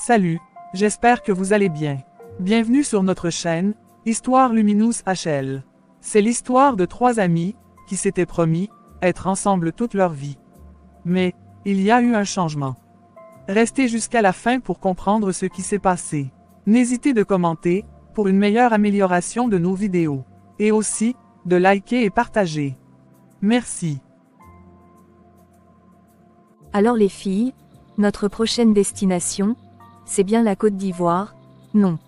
Salut, j'espère que vous allez bien. Bienvenue sur notre chaîne, Histoire Luminous HL. C'est l'histoire de trois amis, qui s'étaient promis, être ensemble toute leur vie. Mais, il y a eu un changement. Restez jusqu'à la fin pour comprendre ce qui s'est passé. N'hésitez de commenter, pour une meilleure amélioration de nos vidéos. Et aussi, de liker et partager. Merci. Alors les filles, notre prochaine destination, c'est bien la Côte d'Ivoire, non?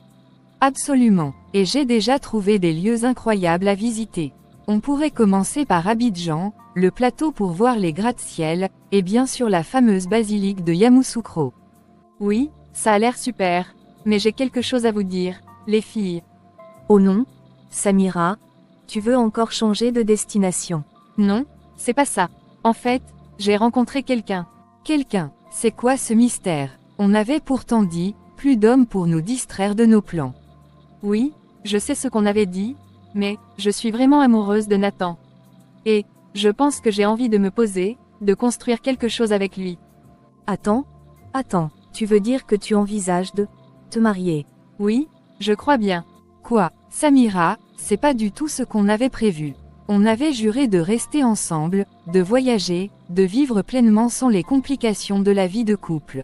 Absolument, et j'ai déjà trouvé des lieux incroyables à visiter. On pourrait commencer par Abidjan, le plateau pour voir les gratte-ciel, et bien sûr la fameuse basilique de Yamoussoukro. Oui, ça a l'air super, mais j'ai quelque chose à vous dire, les filles. Oh non, Samira, tu veux encore changer de destination? Non, c'est pas ça. En fait, j'ai rencontré quelqu'un. Quelqu'un, c'est quoi ce mystère? On avait pourtant dit, plus d'hommes pour nous distraire de nos plans. Oui, je sais ce qu'on avait dit, mais je suis vraiment amoureuse de Nathan. Et je pense que j'ai envie de me poser, de construire quelque chose avec lui. Attends, tu veux dire que tu envisages de te marier? Oui, je crois bien. Quoi, Samira, c'est pas du tout ce qu'on avait prévu. On avait juré de rester ensemble, de voyager, de vivre pleinement sans les complications de la vie de couple.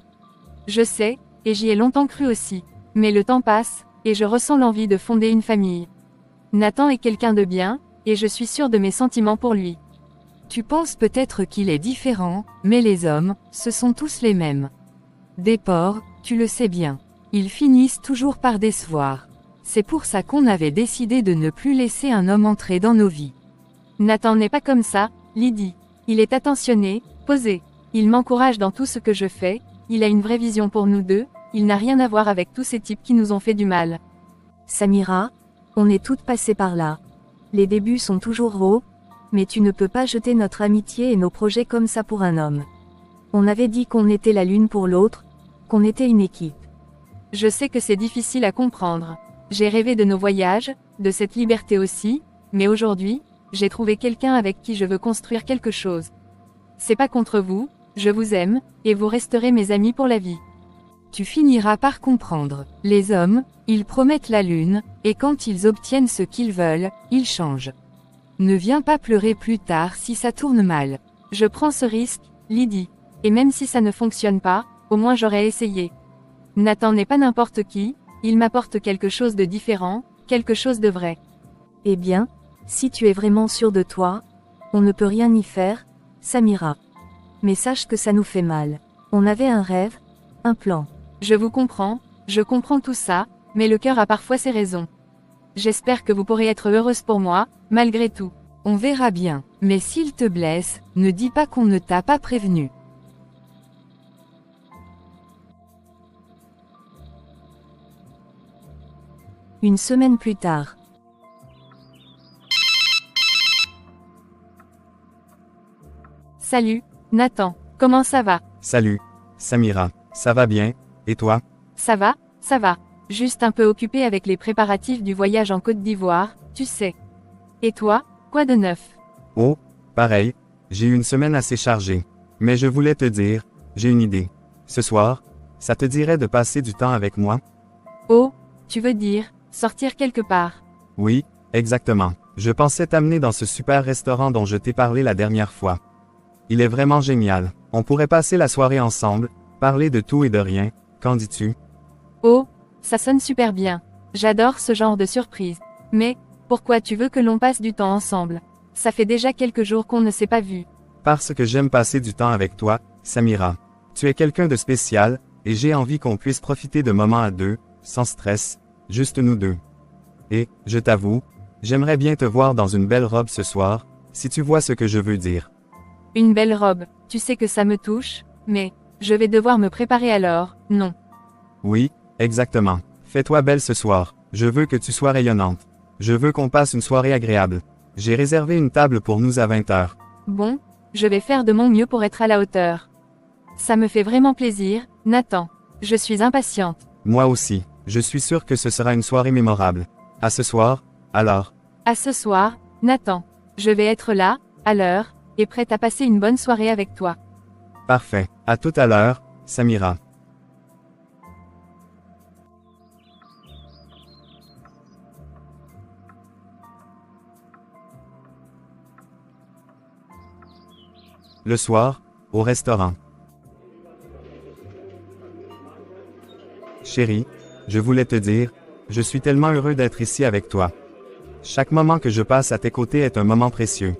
Je sais, et j'y ai longtemps cru aussi. Mais le temps passe, et je ressens l'envie de fonder une famille. Nathan est quelqu'un de bien, et je suis sûre de mes sentiments pour lui. Tu penses peut-être qu'il est différent, mais les hommes, ce sont tous les mêmes. Des porcs, tu le sais bien. Ils finissent toujours par décevoir. C'est pour ça qu'on avait décidé de ne plus laisser un homme entrer dans nos vies. Nathan n'est pas comme ça, Lydie. Il est attentionné, posé. Il m'encourage dans tout ce que je fais, il a une vraie vision pour nous deux, il n'a rien à voir avec tous ces types qui nous ont fait du mal. Samira, on est toutes passées par là. Les débuts sont toujours hauts, mais tu ne peux pas jeter notre amitié et nos projets comme ça pour un homme. On avait dit qu'on était la l'une pour l'autre, qu'on était une équipe. Je sais que c'est difficile à comprendre. J'ai rêvé de nos voyages, de cette liberté aussi, mais aujourd'hui, j'ai trouvé quelqu'un avec qui je veux construire quelque chose. C'est pas contre vous, je vous aime, et vous resterez mes amis pour la vie. Tu finiras par comprendre. Les hommes, ils promettent la lune, et quand ils obtiennent ce qu'ils veulent, ils changent. Ne viens pas pleurer plus tard si ça tourne mal. Je prends ce risque, Lydie. Et même si ça ne fonctionne pas, au moins j'aurais essayé. Nathan n'est pas n'importe qui, il m'apporte quelque chose de différent, quelque chose de vrai. Eh bien, si tu es vraiment sûre de toi, on ne peut rien y faire, Samira. Mais sache que ça nous fait mal. On avait un rêve, un plan. Je vous comprends, je comprends tout ça, mais le cœur a parfois ses raisons. J'espère que vous pourrez être heureuse pour moi, malgré tout. On verra bien, mais s'il te blesse, ne dis pas qu'on ne t'a pas prévenu. Une semaine plus tard. Salut, Nathan, comment ça va? Salut, Samira, ça va bien, et toi? Ça va, juste un peu occupé avec les préparatifs du voyage en Côte d'Ivoire, tu sais. Et toi, quoi de neuf? Oh, pareil, j'ai eu une semaine assez chargée. Mais je voulais te dire, j'ai une idée. Ce soir, ça te dirait de passer du temps avec moi? Oh, tu veux dire, sortir quelque part? Oui, exactement. Je pensais t'amener dans ce super restaurant dont je t'ai parlé la dernière fois. Il est vraiment génial. On pourrait passer la soirée ensemble, parler de tout et de rien, qu'en dis-tu? Oh, ça sonne super bien. J'adore ce genre de surprise. Mais, pourquoi tu veux que l'on passe du temps ensemble? Ça fait déjà quelques jours qu'on ne s'est pas vus. Parce que j'aime passer du temps avec toi, Samira. Tu es quelqu'un de spécial, et j'ai envie qu'on puisse profiter de moments à deux, sans stress, juste nous deux. Et, je t'avoue, j'aimerais bien te voir dans une belle robe ce soir, si tu vois ce que je veux dire. Une belle robe, tu sais que ça me touche, mais, je vais devoir me préparer alors, non? Oui, exactement. Fais-toi belle ce soir, je veux que tu sois rayonnante. Je veux qu'on passe une soirée agréable. J'ai réservé une table pour nous à 20h. Bon, je vais faire de mon mieux pour être à la hauteur. Ça me fait vraiment plaisir, Nathan. Je suis impatiente. Moi aussi, je suis sûr que ce sera une soirée mémorable. À ce soir, alors. À ce soir, Nathan. Je vais être là, à l'heure, et prête à passer une bonne soirée avec toi. Parfait. À tout à l'heure, Samira. Le soir, au restaurant. Chérie, je voulais te dire, je suis tellement heureux d'être ici avec toi. Chaque moment que je passe à tes côtés est un moment précieux.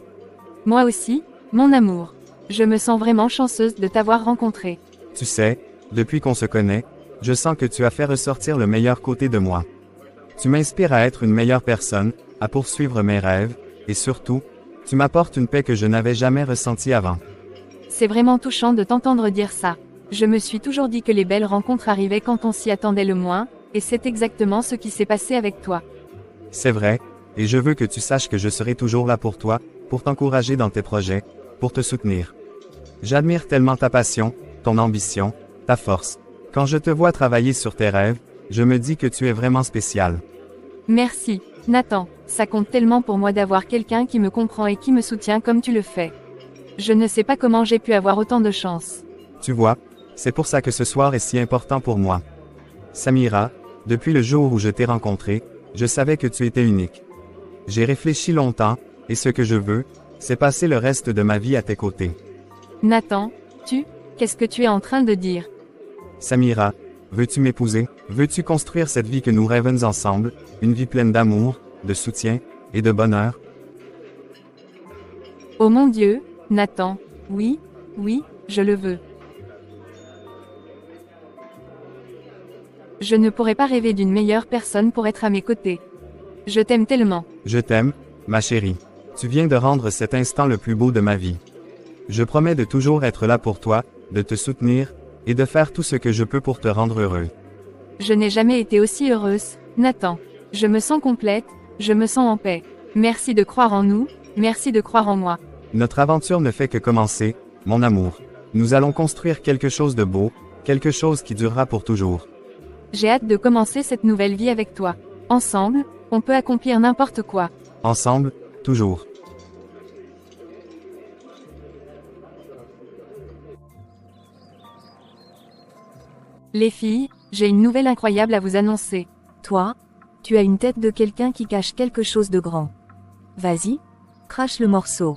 Moi aussi, mon amour. Je me sens vraiment chanceuse de t'avoir rencontré. Tu sais, depuis qu'on se connaît, je sens que tu as fait ressortir le meilleur côté de moi. Tu m'inspires à être une meilleure personne, à poursuivre mes rêves, et surtout, tu m'apportes une paix que je n'avais jamais ressentie avant. C'est vraiment touchant de t'entendre dire ça. Je me suis toujours dit que les belles rencontres arrivaient quand on s'y attendait le moins, et c'est exactement ce qui s'est passé avec toi. C'est vrai, et je veux que tu saches que je serai toujours là pour toi, pour t'encourager dans tes projets, pour te soutenir. J'admire tellement ta passion, ton ambition, ta force. Quand je te vois travailler sur tes rêves, je me dis que tu es vraiment spécial. Merci, Nathan, ça compte tellement pour moi d'avoir quelqu'un qui me comprend et qui me soutient comme tu le fais. Je ne sais pas comment j'ai pu avoir autant de chance. Tu vois, c'est pour ça que ce soir est si important pour moi. Samira, depuis le jour où je t'ai rencontré, je savais que tu étais unique. J'ai réfléchi longtemps, et ce que je veux, c'est passer le reste de ma vie à tes côtés. Nathan, qu'est-ce que tu es en train de dire? Samira, veux-tu m'épouser? Veux-tu construire cette vie que nous rêvons ensemble, une vie pleine d'amour, de soutien, et de bonheur? Oh mon Dieu, Nathan, oui, je le veux. Je ne pourrais pas rêver d'une meilleure personne pour être à mes côtés. Je t'aime tellement. Je t'aime, ma chérie. Tu viens de rendre cet instant le plus beau de ma vie. Je promets de toujours être là pour toi, de te soutenir, et de faire tout ce que je peux pour te rendre heureux. Je n'ai jamais été aussi heureuse, Nathan. Je me sens complète, je me sens en paix. Merci de croire en nous, merci de croire en moi. Notre aventure ne fait que commencer, mon amour. Nous allons construire quelque chose de beau, quelque chose qui durera pour toujours. J'ai hâte de commencer cette nouvelle vie avec toi. Ensemble, on peut accomplir n'importe quoi. Ensemble, toujours. Les filles, j'ai une nouvelle incroyable à vous annoncer. Toi, tu as une tête de quelqu'un qui cache quelque chose de grand. Vas-y, crache le morceau.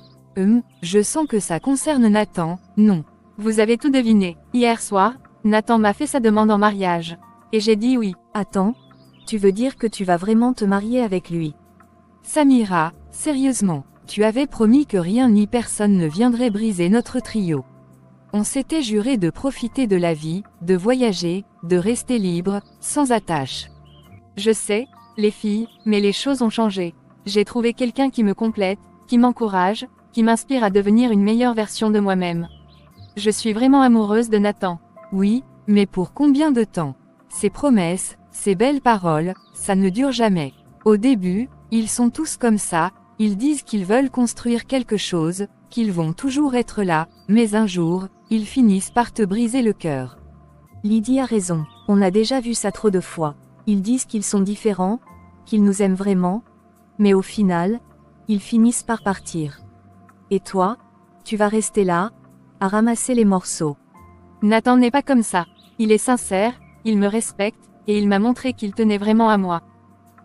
Je sens que ça concerne Nathan, non. Vous avez tout deviné. Hier soir, Nathan m'a fait sa demande en mariage. Et j'ai dit oui. Attends, tu veux dire que tu vas vraiment te marier avec lui? Samira, sérieusement, tu avais promis que rien ni personne ne viendrait briser notre trio. On s'était juré de profiter de la vie, de voyager, de rester libre, sans attache. Je sais, les filles, mais les choses ont changé. J'ai trouvé quelqu'un qui me complète, qui m'encourage, qui m'inspire à devenir une meilleure version de moi-même. Je suis vraiment amoureuse de Nathan. Oui, mais pour combien de temps? Ces promesses, ces belles paroles, ça ne dure jamais. Au début, ils sont tous comme ça, ils disent qu'ils veulent construire quelque chose, qu'ils vont toujours être là, mais un jour, ils finissent par te briser le cœur. Lydie a raison, on a déjà vu ça trop de fois. Ils disent qu'ils sont différents, qu'ils nous aiment vraiment, mais au final, ils finissent par partir. Et toi, tu vas rester là, à ramasser les morceaux. Nathan n'est pas comme ça. Il est sincère, il me respecte, et il m'a montré qu'il tenait vraiment à moi.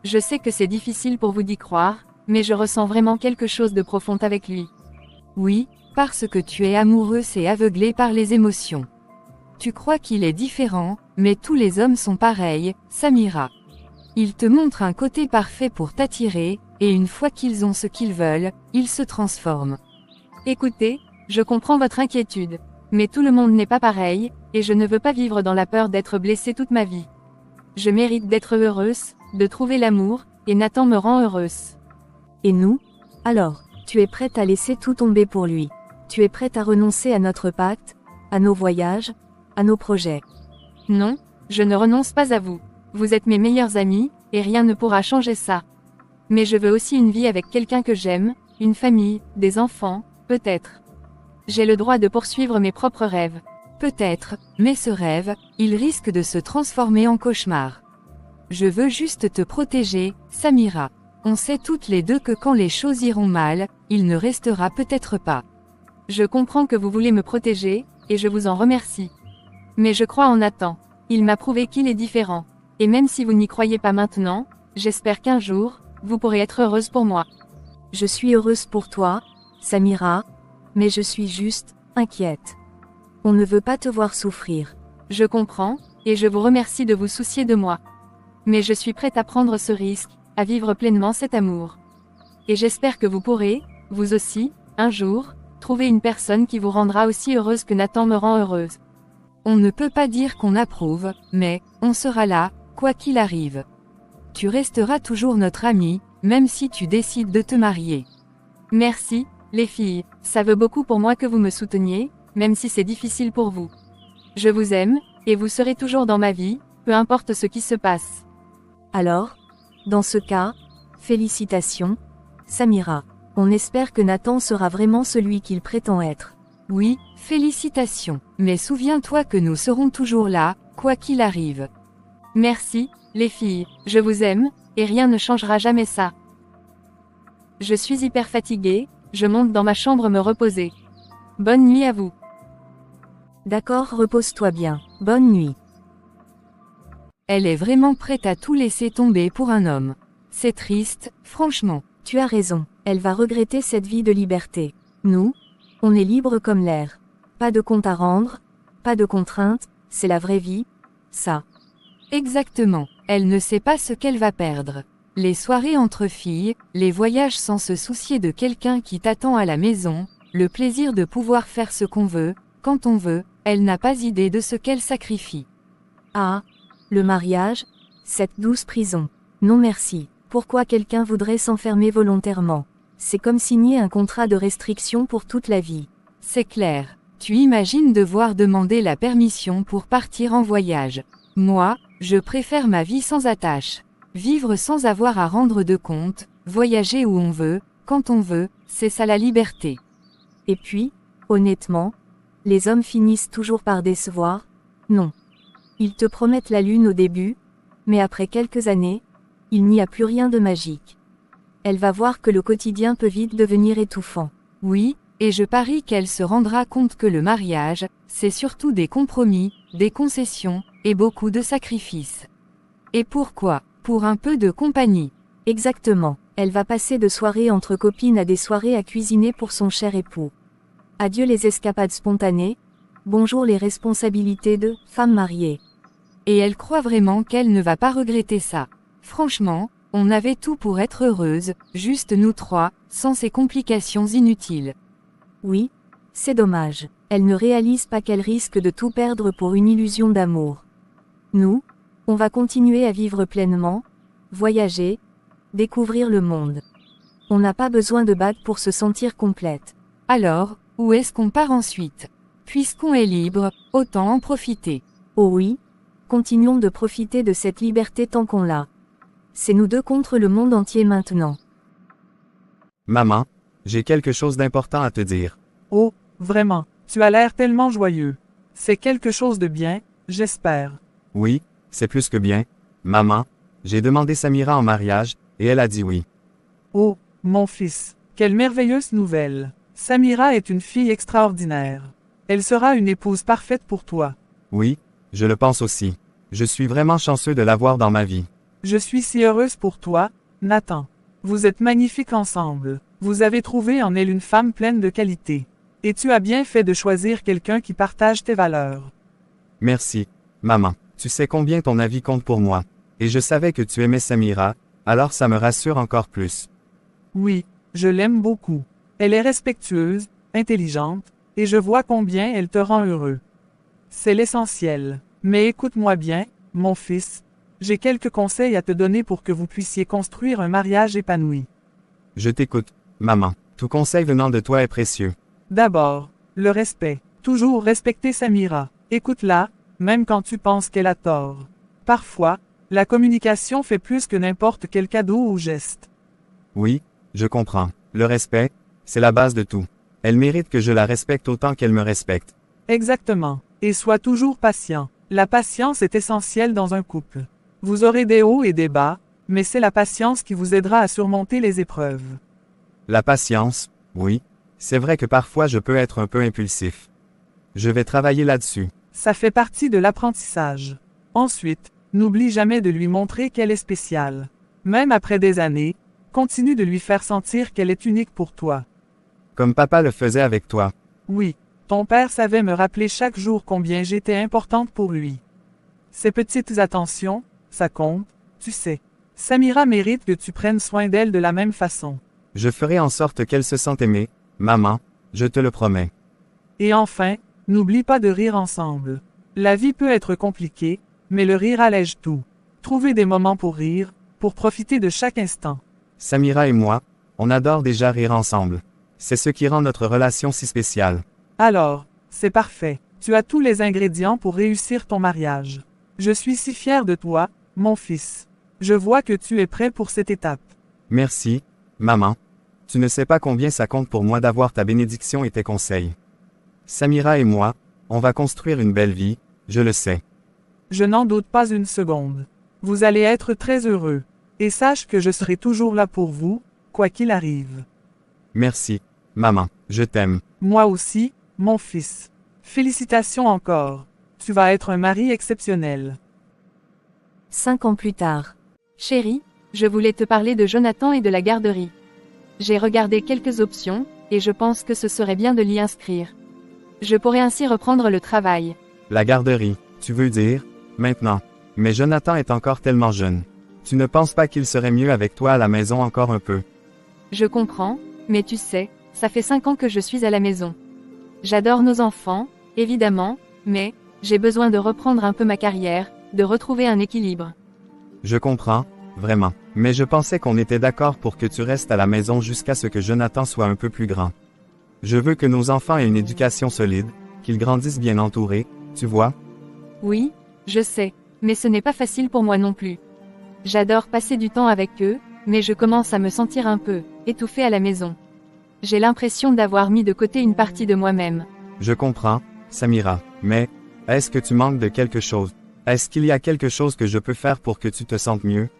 Je sais que c'est difficile pour vous d'y croire, mais je ressens vraiment quelque chose de profond avec lui. Oui, parce que tu es amoureuse et aveuglée par les émotions. Tu crois qu'il est différent, mais tous les hommes sont pareils, Samira. Ils te montrent un côté parfait pour t'attirer, et une fois qu'ils ont ce qu'ils veulent, ils se transforment. Écoutez, je comprends votre inquiétude. Mais tout le monde n'est pas pareil, et je ne veux pas vivre dans la peur d'être blessée toute ma vie. Je mérite d'être heureuse, de trouver l'amour, et Nathan me rend heureuse. Et nous? Alors, tu es prête à laisser tout tomber pour lui. Tu es prête à renoncer à notre pacte, à nos voyages, à nos projets. Non, je ne renonce pas à vous. Vous êtes mes meilleurs amis, et rien ne pourra changer ça. Mais je veux aussi une vie avec quelqu'un que j'aime, une famille, des enfants, peut-être. J'ai le droit de poursuivre mes propres rêves. Peut-être, mais ce rêve, il risque de se transformer en cauchemar. Je veux juste te protéger, Samira. On sait toutes les deux que quand les choses iront mal, il ne restera peut-être pas. Je comprends que vous voulez me protéger, et je vous en remercie. Mais je crois en Nathan. Il m'a prouvé qu'il est différent. Et même si vous n'y croyez pas maintenant, j'espère qu'un jour, vous pourrez être heureuse pour moi. Je suis heureuse pour toi, Samira, mais je suis juste inquiète. On ne veut pas te voir souffrir. Je comprends, et je vous remercie de vous soucier de moi. Mais je suis prête à prendre ce risque, à vivre pleinement cet amour. Et j'espère que vous pourrez, vous aussi, un jour, trouver une personne qui vous rendra aussi heureuse que Nathan me rend heureuse. On ne peut pas dire qu'on approuve, mais, on sera là, quoi qu'il arrive. Tu resteras toujours notre ami, même si tu décides de te marier. Merci, les filles, ça veut beaucoup pour moi que vous me souteniez, même si c'est difficile pour vous. Je vous aime, et vous serez toujours dans ma vie, peu importe ce qui se passe. Alors, dans ce cas, félicitations, Samira. On espère que Nathan sera vraiment celui qu'il prétend être. Oui, félicitations, mais souviens-toi que nous serons toujours là, quoi qu'il arrive. Merci, les filles, je vous aime, et rien ne changera jamais ça. Je suis hyper fatiguée, je monte dans ma chambre me reposer. Bonne nuit à vous. D'accord, repose-toi bien, bonne nuit. Elle est vraiment prête à tout laisser tomber pour un homme. C'est triste, franchement. Tu as raison, elle va regretter cette vie de liberté. Nous, on est libre comme l'air. Pas de compte à rendre, pas de contraintes, c'est la vraie vie, ça. Exactement, elle ne sait pas ce qu'elle va perdre. Les soirées entre filles, les voyages sans se soucier de quelqu'un qui t'attend à la maison, le plaisir de pouvoir faire ce qu'on veut, quand on veut, elle n'a pas idée de ce qu'elle sacrifie. Ah, le mariage, cette douce prison. Non merci. Pourquoi quelqu'un voudrait s'enfermer volontairement? C'est comme signer un contrat de restriction pour toute la vie. C'est clair. Tu imagines devoir demander la permission pour partir en voyage. Moi, je préfère ma vie sans attache. Vivre sans avoir à rendre de compte, voyager où on veut, quand on veut, c'est ça la liberté. Et puis, honnêtement, les hommes finissent toujours par décevoir? Non. Ils te promettent la lune au début, mais après quelques années, il n'y a plus rien de magique. Elle va voir que le quotidien peut vite devenir étouffant. Oui, et je parie qu'elle se rendra compte que le mariage, c'est surtout des compromis, des concessions, et beaucoup de sacrifices. Et pourquoi? Pour un peu de compagnie. Exactement, elle va passer de soirées entre copines à des soirées à cuisiner pour son cher époux. Adieu les escapades spontanées, bonjour les responsabilités de femme mariée. Et elle croit vraiment qu'elle ne va pas regretter ça. Franchement, on avait tout pour être heureuse, juste nous trois, sans ces complications inutiles. Oui, c'est dommage. Elle ne réalise pas qu'elle risque de tout perdre pour une illusion d'amour. Nous, on va continuer à vivre pleinement, voyager, découvrir le monde. On n'a pas besoin de bague pour se sentir complète. Alors, où est-ce qu'on part ensuite? Puisqu'on est libre, autant en profiter. Oh oui, continuons de profiter de cette liberté tant qu'on l'a. C'est nous deux contre le monde entier maintenant. Maman, j'ai quelque chose d'important à te dire. Oh, vraiment, tu as l'air tellement joyeux. C'est quelque chose de bien, j'espère. Oui, c'est plus que bien. Maman, j'ai demandé Samira en mariage, et elle a dit oui. Oh, mon fils, quelle merveilleuse nouvelle. Samira est une fille extraordinaire. Elle sera une épouse parfaite pour toi. Oui, je le pense aussi. Je suis vraiment chanceux de l'avoir dans ma vie. Je suis si heureuse pour toi, Nathan. Vous êtes magnifiques ensemble. Vous avez trouvé en elle une femme pleine de qualités. Et tu as bien fait de choisir quelqu'un qui partage tes valeurs. Merci, maman. Tu sais combien ton avis compte pour moi. Et je savais que tu aimais Samira, alors ça me rassure encore plus. Oui, je l'aime beaucoup. Elle est respectueuse, intelligente, et je vois combien elle te rend heureux. C'est l'essentiel. Mais écoute-moi bien, mon fils. J'ai quelques conseils à te donner pour que vous puissiez construire un mariage épanoui. Je t'écoute, maman. Tout conseil venant de toi est précieux. D'abord, le respect. Toujours respecter Samira. Écoute-la, même quand tu penses qu'elle a tort. Parfois, la communication fait plus que n'importe quel cadeau ou geste. Oui, je comprends. Le respect, c'est la base de tout. Elle mérite que je la respecte autant qu'elle me respecte. Exactement. Et sois toujours patient. La patience est essentielle dans un couple. Vous aurez des hauts et des bas, mais c'est la patience qui vous aidera à surmonter les épreuves. La patience, oui. C'est vrai que parfois je peux être un peu impulsif. Je vais travailler là-dessus. Ça fait partie de l'apprentissage. Ensuite, n'oublie jamais de lui montrer qu'elle est spéciale. Même après des années, continue de lui faire sentir qu'elle est unique pour toi. Comme papa le faisait avec toi. Oui, Ton père savait me rappeler chaque jour combien j'étais importante pour lui. Ces petites attentions, ça compte, tu sais. Samira mérite que tu prennes soin d'elle de la même façon. Je ferai en sorte qu'elle se sente aimée, maman, je te le promets. Et enfin, n'oublie pas de rire ensemble. La vie peut être compliquée, mais le rire allège tout. Trouvez des moments pour rire, pour profiter de chaque instant. Samira et moi, on adore déjà rire ensemble. C'est ce qui rend notre relation si spéciale. Alors, c'est parfait. Tu as tous les ingrédients pour réussir ton mariage. Je suis si fière de toi, mon fils. Je vois que tu es prêt pour cette étape. Merci, maman. Tu ne sais pas combien ça compte pour moi d'avoir ta bénédiction et tes conseils. Samira et moi, on va construire une belle vie, je le sais. Je n'en doute pas une seconde. Vous allez être très heureux. Et sache que je serai toujours là pour vous, quoi qu'il arrive. Merci, maman, je t'aime. Moi aussi, mon fils. Félicitations encore. Tu vas être un mari exceptionnel. 5 ans plus tard. Chérie, je voulais te parler de Jonathan et de la garderie. J'ai regardé quelques options, et je pense que ce serait bien de l'y inscrire. Je pourrais ainsi reprendre le travail. La garderie, tu veux dire, maintenant. Mais Jonathan est encore tellement jeune. Tu ne penses pas qu'il serait mieux avec toi à la maison encore un peu? Je comprends, mais tu sais, ça fait 5 ans que je suis à la maison. J'adore nos enfants, évidemment, mais j'ai besoin de reprendre un peu ma carrière, de retrouver un équilibre. Je comprends, vraiment. Mais je pensais qu'on était d'accord pour que tu restes à la maison jusqu'à ce que Jonathan soit un peu plus grand. Je veux que nos enfants aient une éducation solide, qu'ils grandissent bien entourés, tu vois? Oui, je sais, mais ce n'est pas facile pour moi non plus. J'adore passer du temps avec eux, mais je commence à me sentir un peu étouffée à la maison. J'ai l'impression d'avoir mis de côté une partie de moi-même. Je comprends, Samira, mais est-ce que tu manques de quelque chose? Est-ce qu'il y a quelque chose que je peux faire pour que tu te sentes mieux?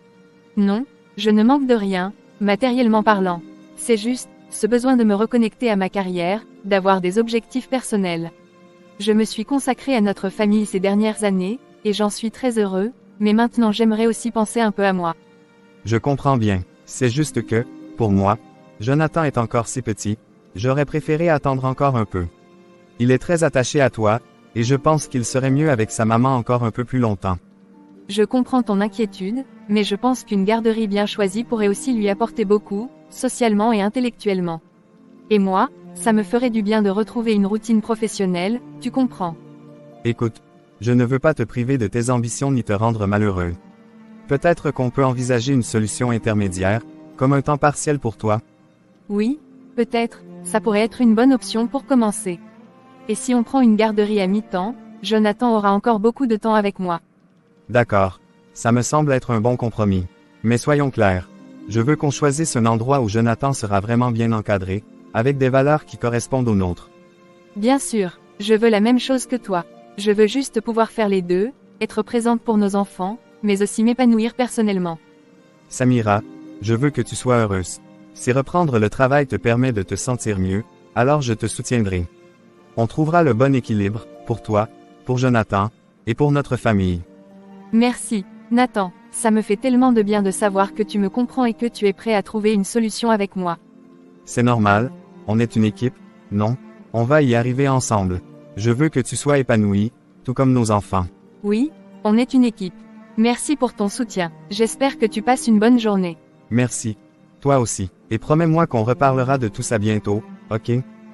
Non, je ne manque de rien, matériellement parlant. C'est juste, ce besoin de me reconnecter à ma carrière, d'avoir des objectifs personnels. Je me suis consacrée à notre famille ces dernières années, et j'en suis très heureux, mais maintenant j'aimerais aussi penser un peu à moi. Je comprends bien. C'est juste que, pour moi, Jonathan est encore si petit, j'aurais préféré attendre encore un peu. Il est très attaché à toi, et je pense qu'il serait mieux avec sa maman encore un peu plus longtemps. Je comprends ton inquiétude, mais je pense qu'une garderie bien choisie pourrait aussi lui apporter beaucoup, socialement et intellectuellement. Et moi, ça me ferait du bien de retrouver une routine professionnelle, tu comprends. Écoute, je ne veux pas te priver de tes ambitions ni te rendre malheureux. Peut-être qu'on peut envisager une solution intermédiaire, comme un temps partiel pour toi. Oui, peut-être, ça pourrait être une bonne option pour commencer. Et si on prend une garderie à mi-temps, Jonathan aura encore beaucoup de temps avec moi. D'accord. Ça me semble être un bon compromis. Mais soyons clairs. Je veux qu'on choisisse un endroit où Jonathan sera vraiment bien encadré, avec des valeurs qui correspondent aux nôtres. Bien sûr, je veux la même chose que toi. Je veux juste pouvoir faire les deux, être présente pour nos enfants, mais aussi m'épanouir personnellement. Samira, je veux que tu sois heureuse. Si reprendre le travail te permet de te sentir mieux, alors je te soutiendrai. On trouvera le bon équilibre, pour toi, pour Jonathan, et pour notre famille. Merci, Nathan, ça me fait tellement de bien de savoir que tu me comprends et que tu es prêt à trouver une solution avec moi. C'est normal, on est une équipe, non? On va y arriver ensemble. Je veux que tu sois épanoui, tout comme nos enfants. Oui, on est une équipe. Merci pour ton soutien, j'espère que tu passes une bonne journée. Merci. Toi aussi. Et promets-moi qu'on reparlera de tout ça bientôt, ok?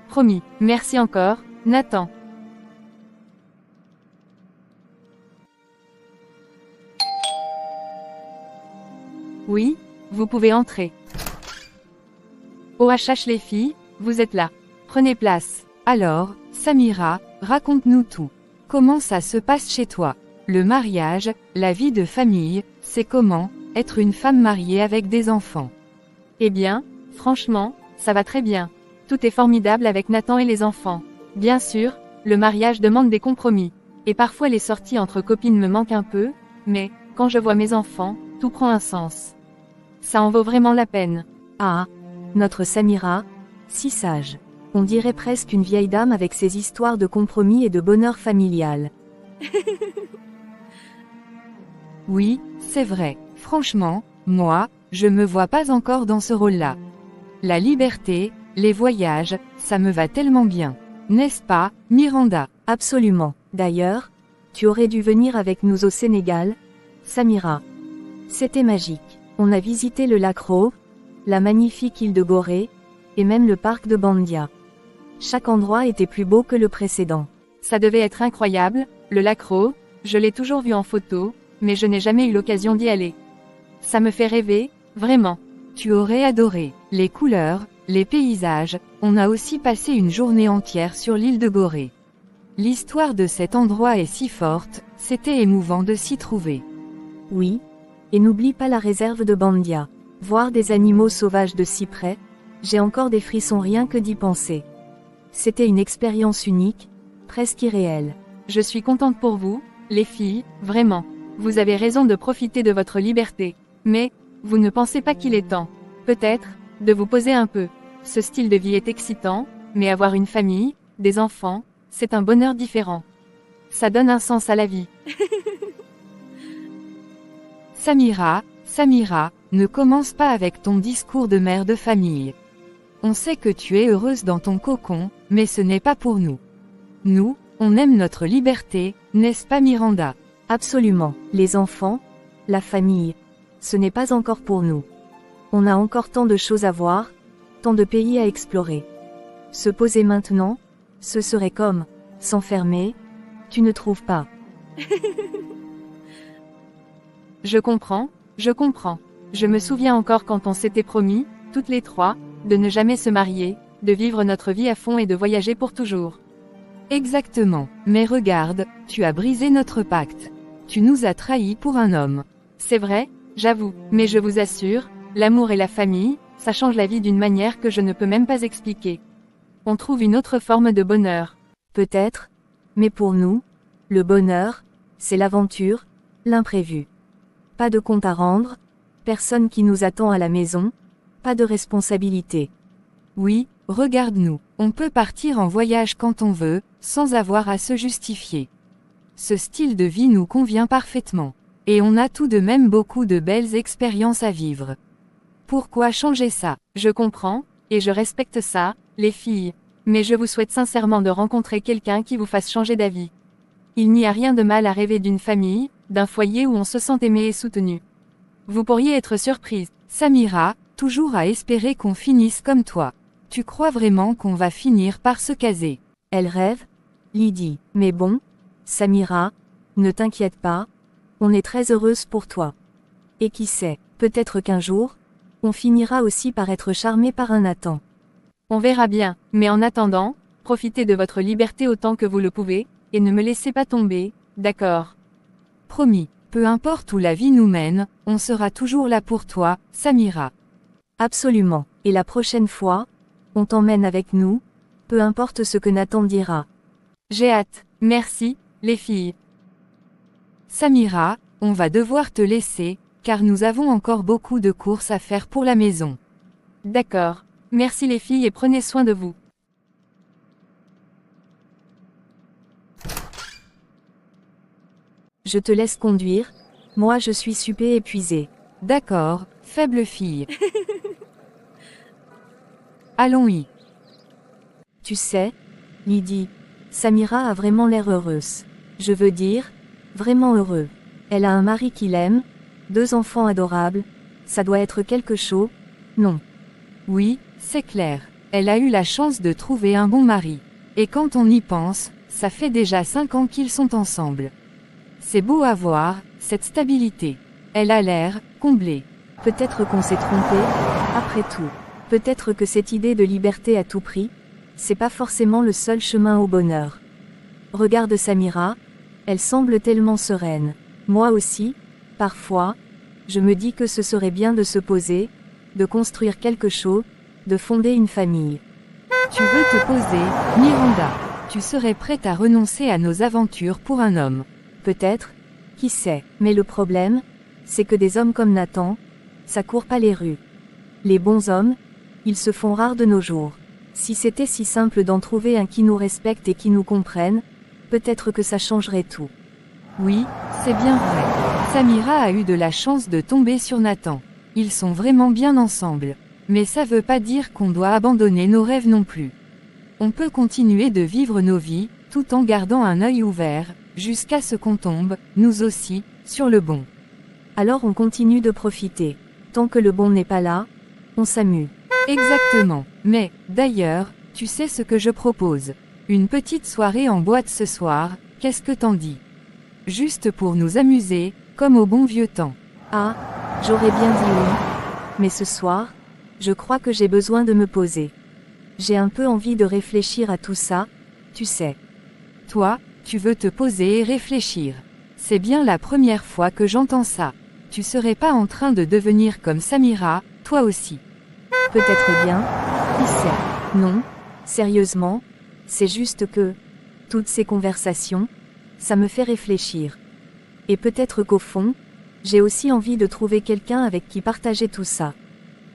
Promis, merci encore, Nathan. Oui, vous pouvez entrer. OHH les filles, vous êtes là. Prenez place. Alors, Samira, raconte-nous tout. Comment ça se passe chez toi? Le mariage, la vie de famille, c'est comment, être une femme mariée avec des enfants? Eh bien, franchement, ça va très bien. Tout est formidable avec Nathan et les enfants. Bien sûr, le mariage demande des compromis. Et parfois les sorties entre copines me manquent un peu, mais, quand je vois mes enfants, tout prend un sens. Ça en vaut vraiment la peine. Ah, notre Samira, si sage. On dirait presque une vieille dame avec ses histoires de compromis et de bonheur familial. Oui, c'est vrai. Franchement, moi, je me vois pas encore dans ce rôle-là. La liberté, les voyages, ça me va tellement bien. N'est-ce pas, Miranda? Absolument. D'ailleurs, tu aurais dû venir avec nous au Sénégal, Samira. C'était magique. On a visité le lac Rose, la magnifique île de Gorée, et même le parc de Bandia. Chaque endroit était plus beau que le précédent. Ça devait être incroyable, le lac Rose, je l'ai toujours vu en photo, mais je n'ai jamais eu l'occasion d'y aller. Ça me fait rêver, vraiment. Tu aurais adoré. Les couleurs, les paysages, on a aussi passé une journée entière sur l'île de Gorée. L'histoire de cet endroit est si forte, c'était émouvant de s'y trouver. Oui. Et n'oublie pas la réserve de Bandia. Voir des animaux sauvages de si près, j'ai encore des frissons rien que d'y penser. C'était une expérience unique, presque irréelle. Je suis contente pour vous, les filles, vraiment. Vous avez raison de profiter de votre liberté. Mais, vous ne pensez pas qu'il est temps, peut-être, de vous poser un peu. Ce style de vie est excitant, mais avoir une famille, des enfants, c'est un bonheur différent. Ça donne un sens à la vie. Samira, ne commence pas avec ton discours de mère de famille. On sait que tu es heureuse dans ton cocon, mais ce n'est pas pour nous. Nous, on aime notre liberté, n'est-ce pas Miranda? Absolument. Les enfants, la famille, ce n'est pas encore pour nous. On a encore tant de choses à voir, tant de pays à explorer. Se poser maintenant, ce serait comme s'enfermer, tu ne trouves pas? Je comprends. Je me souviens encore quand on s'était promis, toutes les trois, de ne jamais se marier, de vivre notre vie à fond et de voyager pour toujours. Exactement. Mais regarde, tu as brisé notre pacte. Tu nous as trahis pour un homme. C'est vrai, j'avoue, mais je vous assure, l'amour et la famille, ça change la vie d'une manière que je ne peux même pas expliquer. On trouve une autre forme de bonheur. Peut-être, mais pour nous, le bonheur, c'est l'aventure, l'imprévu. Pas de compte à rendre, personne qui nous attend à la maison, pas de responsabilité. Oui, regarde-nous, on peut partir en voyage quand on veut, sans avoir à se justifier. Ce style de vie nous convient parfaitement. Et on a tout de même beaucoup de belles expériences à vivre. Pourquoi changer ça? Je comprends, et je respecte ça, les filles. Mais je vous souhaite sincèrement de rencontrer quelqu'un qui vous fasse changer d'avis. Il n'y a rien de mal à rêver d'une famille, d'un foyer où on se sent aimé et soutenu. Vous pourriez être surprise. Samira, toujours à espérer qu'on finisse comme toi. Tu crois vraiment qu'on va finir par se caser? Elle rêve? Lydie. Mais bon, Samira, ne t'inquiète pas, on est très heureuse pour toi. Et qui sait, peut-être qu'un jour, on finira aussi par être charmé par un Nathan. On verra bien, mais en attendant, profitez de votre liberté autant que vous le pouvez, et ne me laissez pas tomber, d'accord? Promis, peu importe où la vie nous mène, on sera toujours là pour toi, Samira. Absolument, et la prochaine fois, on t'emmène avec nous, peu importe ce que Nathan dira. J'ai hâte, merci, les filles. Samira, on va devoir te laisser, car nous avons encore beaucoup de courses à faire pour la maison. D'accord. Merci les filles et prenez soin de vous. Je te laisse conduire, moi je suis super épuisée. D'accord, faible fille. Allons-y. Tu sais, Lydie, Samira a vraiment l'air heureuse. Je veux dire, vraiment heureux. Elle a un mari qui l'aime, 2 enfants adorables, ça doit être quelque chose, non? Oui, c'est clair. Elle a eu la chance de trouver un bon mari. Et quand on y pense, ça fait déjà 5 ans qu'ils sont ensemble. C'est beau à voir, cette stabilité. Elle a l'air comblée. Peut-être qu'on s'est trompé, après tout. Peut-être que cette idée de liberté à tout prix, c'est pas forcément le seul chemin au bonheur. Regarde Samira, elle semble tellement sereine. Moi aussi, parfois, je me dis que ce serait bien de se poser, de construire quelque chose, de fonder une famille. Tu veux te poser, Miranda? Tu serais prête à renoncer à nos aventures pour un homme? Peut-être, qui sait, mais le problème, c'est que des hommes comme Nathan, ça court pas les rues. Les bons hommes, ils se font rares de nos jours. Si c'était si simple d'en trouver un qui nous respecte et qui nous comprenne, peut-être que ça changerait tout. Oui, c'est bien vrai. Samira a eu de la chance de tomber sur Nathan. Ils sont vraiment bien ensemble. Mais ça veut pas dire qu'on doit abandonner nos rêves non plus. On peut continuer de vivre nos vies, tout en gardant un œil ouvert, jusqu'à ce qu'on tombe, nous aussi, sur le bon. Alors on continue de profiter. Tant que le bon n'est pas là, on s'amuse. Exactement. Mais, d'ailleurs, tu sais ce que je propose. Une petite soirée en boîte ce soir, qu'est-ce que t'en dis? Juste pour nous amuser, comme au bon vieux temps. Ah, j'aurais bien dit oui. Mais ce soir, je crois que j'ai besoin de me poser. J'ai un peu envie de réfléchir à tout ça, tu sais. Toi, tu veux te poser et réfléchir. C'est bien la première fois que j'entends ça. Tu serais pas en train de devenir comme Samira, toi aussi? Peut-être bien, qui sait? Non, sérieusement, c'est juste que, toutes ces conversations, ça me fait réfléchir. Et peut-être qu'au fond, j'ai aussi envie de trouver quelqu'un avec qui partager tout ça.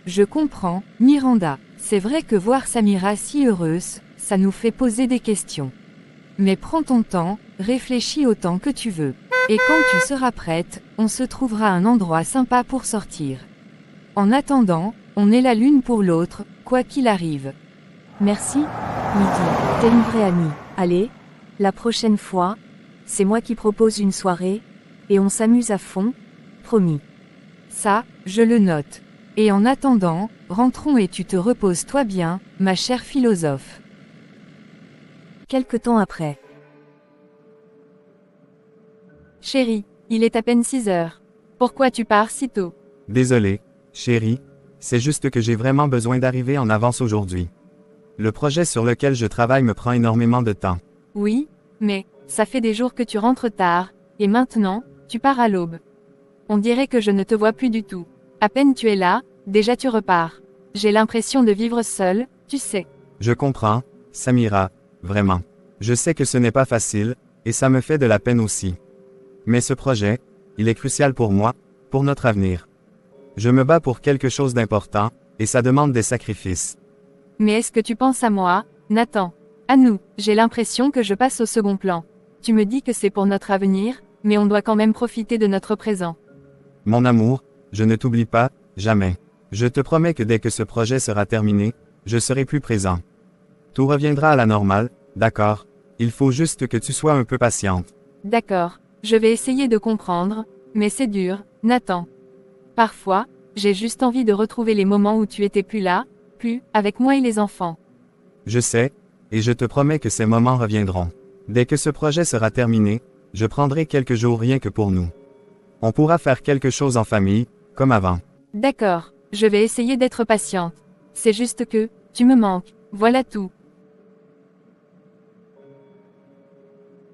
Je comprends, Miranda. C'est vrai que voir Samira si heureuse, ça nous fait poser des questions. Mais prends ton temps, réfléchis autant que tu veux. Et quand tu seras prête, on se trouvera un endroit sympa pour sortir. En attendant, on est là l'une pour l'autre, quoi qu'il arrive. Merci, Lydie, t'es une vraie amie. Allez, la prochaine fois, c'est moi qui propose une soirée, et on s'amuse à fond, promis. Ça, je le note. Et en attendant, rentrons et tu te reposes toi bien, ma chère philosophe. Quelque temps après. Chérie, il est à peine 6 heures. Pourquoi tu pars si tôt? Désolé, chérie, c'est juste que j'ai vraiment besoin d'arriver en avance aujourd'hui. Le projet sur lequel je travaille me prend énormément de temps. Oui, mais, ça fait des jours que tu rentres tard, et maintenant, tu pars à l'aube. On dirait que je ne te vois plus du tout. À peine tu es là, déjà tu repars. J'ai l'impression de vivre seule, tu sais. Je comprends, Samira, vraiment. Je sais que ce n'est pas facile, et ça me fait de la peine aussi. Mais ce projet, il est crucial pour moi, pour notre avenir. Je me bats pour quelque chose d'important, et ça demande des sacrifices. Mais est-ce que tu penses à moi, Nathan? À nous, j'ai l'impression que je passe au second plan. Tu me dis que c'est pour notre avenir, mais on doit quand même profiter de notre présent. Mon amour, je ne t'oublie pas, jamais. Je te promets que dès que ce projet sera terminé, je serai plus présent. Tout reviendra à la normale, d'accord? Il faut juste que tu sois un peu patiente. D'accord, je vais essayer de comprendre, mais c'est dur, Nathan. Parfois, j'ai juste envie de retrouver les moments où tu étais plus là, plus, avec moi et les enfants. Je sais, et je te promets que ces moments reviendront. Dès que ce projet sera terminé, je prendrai quelques jours rien que pour nous. On pourra faire quelque chose en famille, comme avant. D'accord, je vais essayer d'être patiente. C'est juste que, tu me manques, voilà tout.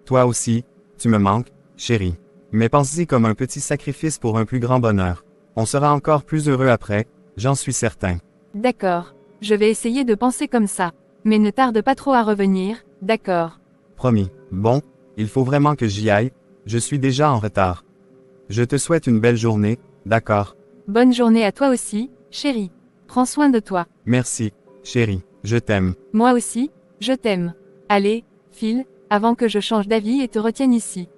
Toi aussi, tu me manques, chérie. Mais pense-y comme un petit sacrifice pour un plus grand bonheur. On sera encore plus heureux après, j'en suis certain. D'accord, je vais essayer de penser comme ça. Mais ne tarde pas trop à revenir, d'accord. Promis. Bon, il faut vraiment que j'y aille, je suis déjà en retard. Je te souhaite une belle journée, d'accord? Bonne journée à toi aussi, chérie. Prends soin de toi. Merci, chérie, je t'aime. Moi aussi, je t'aime. Allez, file, avant que je change d'avis et te retienne ici.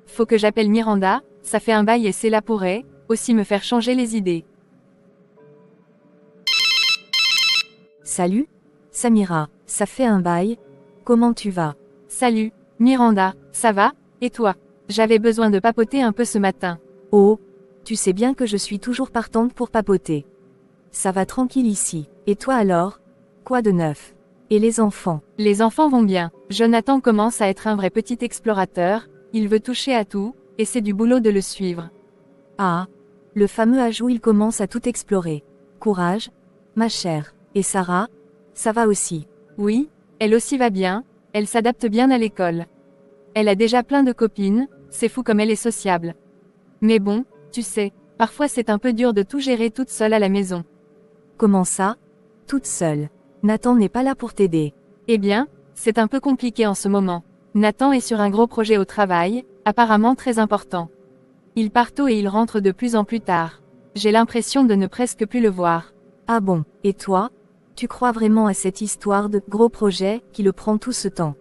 Faut que j'appelle Miranda, ça fait un bail et cela pourrait, aussi me faire changer les idées. Salut, Samira, ça fait un bail, comment tu vas? Salut, Miranda, ça va, et toi? J'avais besoin de papoter un peu ce matin. Oh, tu sais bien que je suis toujours partante pour papoter. Ça va tranquille ici, et toi alors? Quoi de neuf? Et les enfants? Les enfants vont bien, Jonathan commence à être un vrai petit explorateur, il veut toucher à tout, et c'est du boulot de le suivre. Ah, le fameux âge où il commence à tout explorer. Courage, ma chère. Et Sarah? Ça va aussi. Oui, elle aussi va bien, elle s'adapte bien à l'école. Elle a déjà plein de copines, c'est fou comme elle est sociable. Mais bon, tu sais, parfois c'est un peu dur de tout gérer toute seule à la maison. Comment ça? Toute seule. Nathan n'est pas là pour t'aider. Eh bien, c'est un peu compliqué en ce moment. Nathan est sur un gros projet au travail, apparemment très important. Il part tôt et il rentre de plus en plus tard. J'ai l'impression de ne presque plus le voir. Ah bon, et toi? Tu crois vraiment à cette histoire de gros projet qui le prend tout ce temps?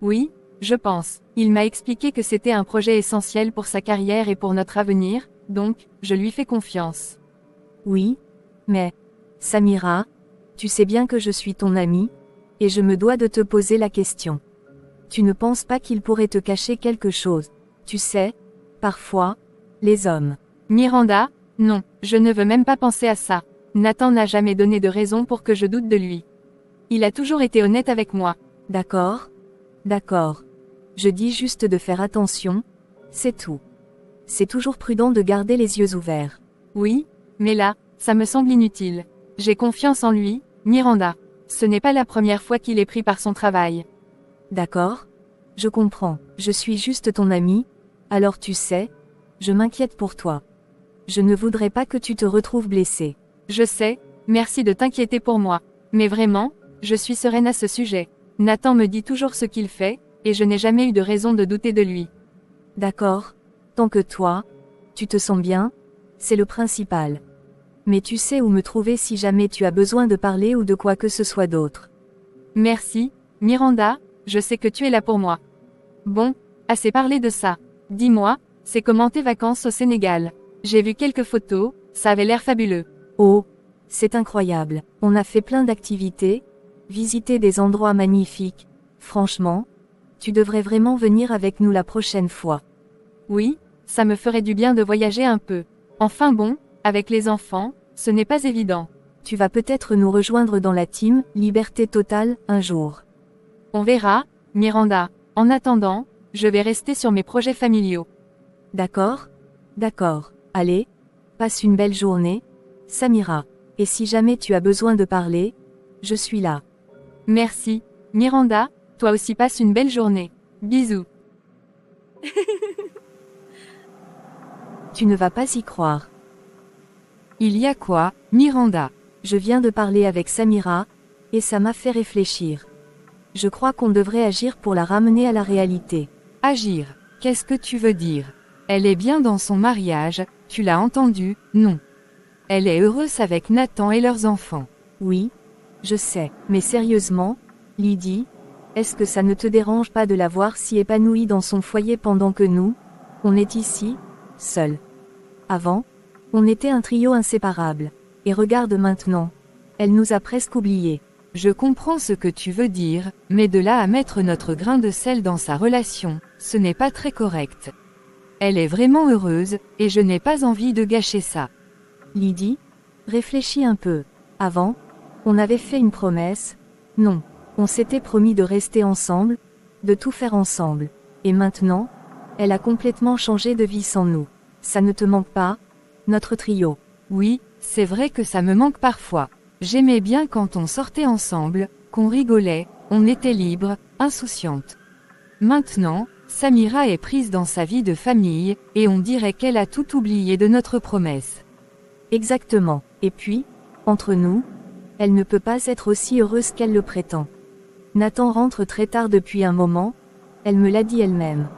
Oui, Je pense. Il m'a expliqué que c'était un projet essentiel pour sa carrière et pour notre avenir, donc, je lui fais confiance. Oui, mais, Samira, tu sais bien que je suis ton amie, et je me dois de te poser la question. Tu ne penses pas qu'il pourrait te cacher quelque chose? Tu sais, parfois, les hommes. Miranda, non, je ne veux même pas penser à ça. Nathan n'a jamais donné de raison pour que je doute de lui. Il a toujours été honnête avec moi. D'accord? D'accord. Je dis juste de faire attention, c'est tout. C'est toujours prudent de garder les yeux ouverts. Oui, mais là, ça me semble inutile. J'ai confiance en lui, Miranda. Ce n'est pas la première fois qu'il est pris par son travail. D'accord? Je comprends, je suis juste ton ami, alors tu sais, je m'inquiète pour toi. Je ne voudrais pas que tu te retrouves blessé. Je sais, merci de t'inquiéter pour moi. Mais vraiment, je suis sereine à ce sujet. Nathan me dit toujours ce qu'il fait, et je n'ai jamais eu de raison de douter de lui. D'accord? Tant que toi, tu te sens bien, c'est le principal. Mais tu sais où me trouver si jamais tu as besoin de parler ou de quoi que ce soit d'autre. Merci, Miranda, je sais que tu es là pour moi. Bon, assez parlé de ça. Dis-moi, c'est comment tes vacances au Sénégal? J'ai vu quelques photos, ça avait l'air fabuleux. Oh, c'est incroyable. On a fait plein d'activités, visité des endroits magnifiques. Franchement, tu devrais vraiment venir avec nous la prochaine fois. Oui, ça me ferait du bien de voyager un peu. Enfin bon, avec les enfants, ce n'est pas évident. Tu vas peut-être nous rejoindre dans la team Liberté Totale un jour. On verra, Miranda. En attendant, je vais rester sur mes projets familiaux. D'accord? D'accord. Allez, passe une belle journée, Samira. Et si jamais tu as besoin de parler, je suis là. Merci, Miranda, toi aussi passe une belle journée. Bisous. Tu ne vas pas y croire. Il y a quoi, Miranda? Je viens de parler avec Samira, et ça m'a fait réfléchir. Je crois qu'on devrait agir pour la ramener à la réalité. Agir, qu'est-ce que tu veux dire? Elle est bien dans son mariage, tu l'as entendu, non? Elle est heureuse avec Nathan et leurs enfants. Oui, je sais, mais sérieusement, Lydie, est-ce que ça ne te dérange pas de la voir si épanouie dans son foyer pendant que nous, on est ici, seuls? Avant, on était un trio inséparable. Et regarde maintenant. Elle nous a presque oubliés. Je comprends ce que tu veux dire, mais de là à mettre notre grain de sel dans sa relation, ce n'est pas très correct. Elle est vraiment heureuse, et je n'ai pas envie de gâcher ça. Lydie, réfléchis un peu. Avant, on avait fait une promesse. Non, on s'était promis de rester ensemble, de tout faire ensemble. Et maintenant, elle a complètement changé de vie sans nous. Ça ne te manque pas, notre trio? Oui, c'est vrai que ça me manque parfois. J'aimais bien quand on sortait ensemble, qu'on rigolait, on était libre, insouciante. Maintenant, Samira est prise dans sa vie de famille, et on dirait qu'elle a tout oublié de notre promesse. Exactement. Et puis, entre nous, elle ne peut pas être aussi heureuse qu'elle le prétend. Nathan rentre très tard depuis un moment, elle me l'a dit elle-même.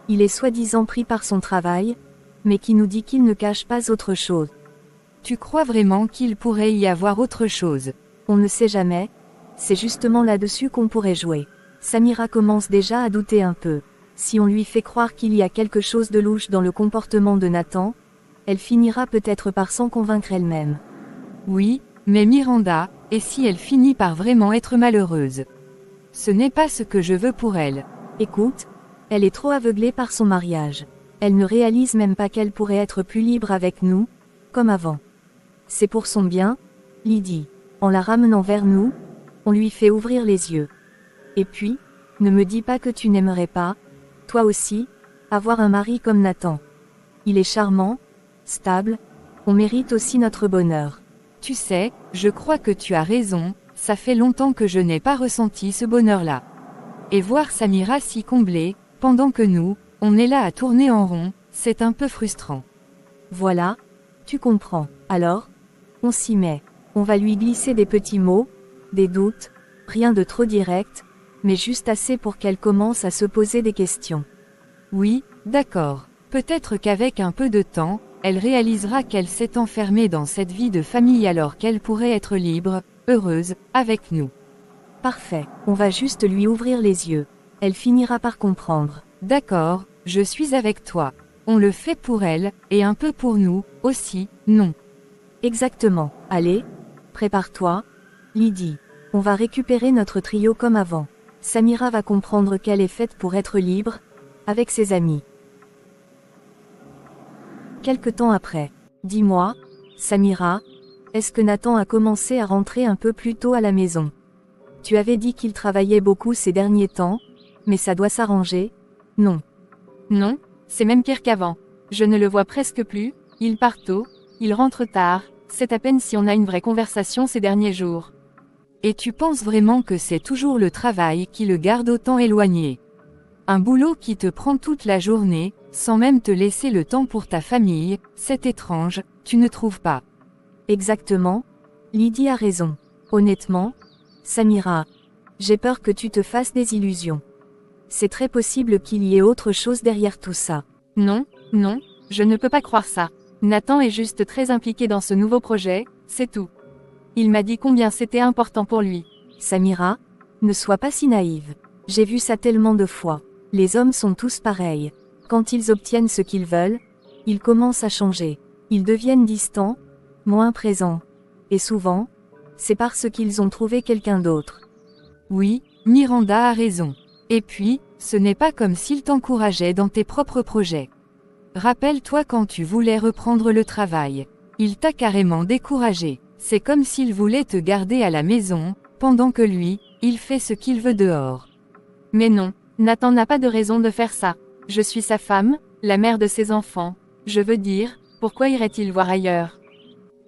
Il est soi-disant pris par son travail, mais qui nous dit qu'il ne cache pas autre chose. Tu crois vraiment qu'il pourrait y avoir autre chose? On ne sait jamais, c'est justement là-dessus qu'on pourrait jouer. Samira commence déjà à douter un peu. Si on lui fait croire qu'il y a quelque chose de louche dans le comportement de Nathan, elle finira peut-être par s'en convaincre elle-même. Oui, mais Miranda, et si elle finit par vraiment être malheureuse? Ce n'est pas ce que je veux pour elle. Écoute, elle est trop aveuglée par son mariage. Elle ne réalise même pas qu'elle pourrait être plus libre avec nous, comme avant. C'est pour son bien, Lydie. En la ramenant vers nous, on lui fait ouvrir les yeux. Et puis, ne me dis pas que tu n'aimerais pas, toi aussi, avoir un mari comme Nathan. Il est charmant, stable, on mérite aussi notre bonheur. Tu sais, je crois que tu as raison, ça fait longtemps que je n'ai pas ressenti ce bonheur-là. Et voir Samira s'y combler, pendant que nous, on est là à tourner en rond, c'est un peu frustrant. Voilà, tu comprends. Alors, on s'y met. On va lui glisser des petits mots, des doutes, rien de trop direct, mais juste assez pour qu'elle commence à se poser des questions. Oui, d'accord. Peut-être qu'avec un peu de temps, elle réalisera qu'elle s'est enfermée dans cette vie de famille alors qu'elle pourrait être libre, heureuse, avec nous. Parfait, on va juste lui ouvrir les yeux. Elle finira par comprendre. D'accord, je suis avec toi. On le fait pour elle, et un peu pour nous, aussi, non. Exactement. Allez, prépare-toi, Lydie. On va récupérer notre trio comme avant. Samira va comprendre qu'elle est faite pour être libre, avec ses amis. Quelque temps après. Dis-moi, Samira, est-ce que Nathan a commencé à rentrer un peu plus tôt à la maison? Tu avais dit qu'il travaillait beaucoup ces derniers temps, mais ça doit s'arranger, non? Non, c'est même pire qu'avant. Je ne le vois presque plus, il part tôt, il rentre tard, c'est à peine si on a une vraie conversation ces derniers jours. Et tu penses vraiment que c'est toujours le travail qui le garde autant éloigné? Un boulot qui te prend toute la journée, sans même te laisser le temps pour ta famille, c'est étrange, tu ne trouves pas? Exactement. Lydie a raison. Honnêtement, Samira, j'ai peur que tu te fasses des illusions. C'est très possible qu'il y ait autre chose derrière tout ça. Non, non, je ne peux pas croire ça. Nathan est juste très impliqué dans ce nouveau projet, c'est tout. Il m'a dit combien c'était important pour lui. Samira, ne sois pas si naïve. J'ai vu ça tellement de fois. Les hommes sont tous pareils. Quand ils obtiennent ce qu'ils veulent, ils commencent à changer. Ils deviennent distants, moins présents. Et souvent, c'est parce qu'ils ont trouvé quelqu'un d'autre. Oui, Miranda a raison. Et puis, ce n'est pas comme s'il t'encourageait dans tes propres projets. Rappelle-toi quand tu voulais reprendre le travail. Il t'a carrément découragé. C'est comme s'il voulait te garder à la maison, pendant que lui, il fait ce qu'il veut dehors. Mais non, Nathan n'a pas de raison de faire ça. Je suis sa femme, la mère de ses enfants. Je veux dire, pourquoi irait-il voir ailleurs?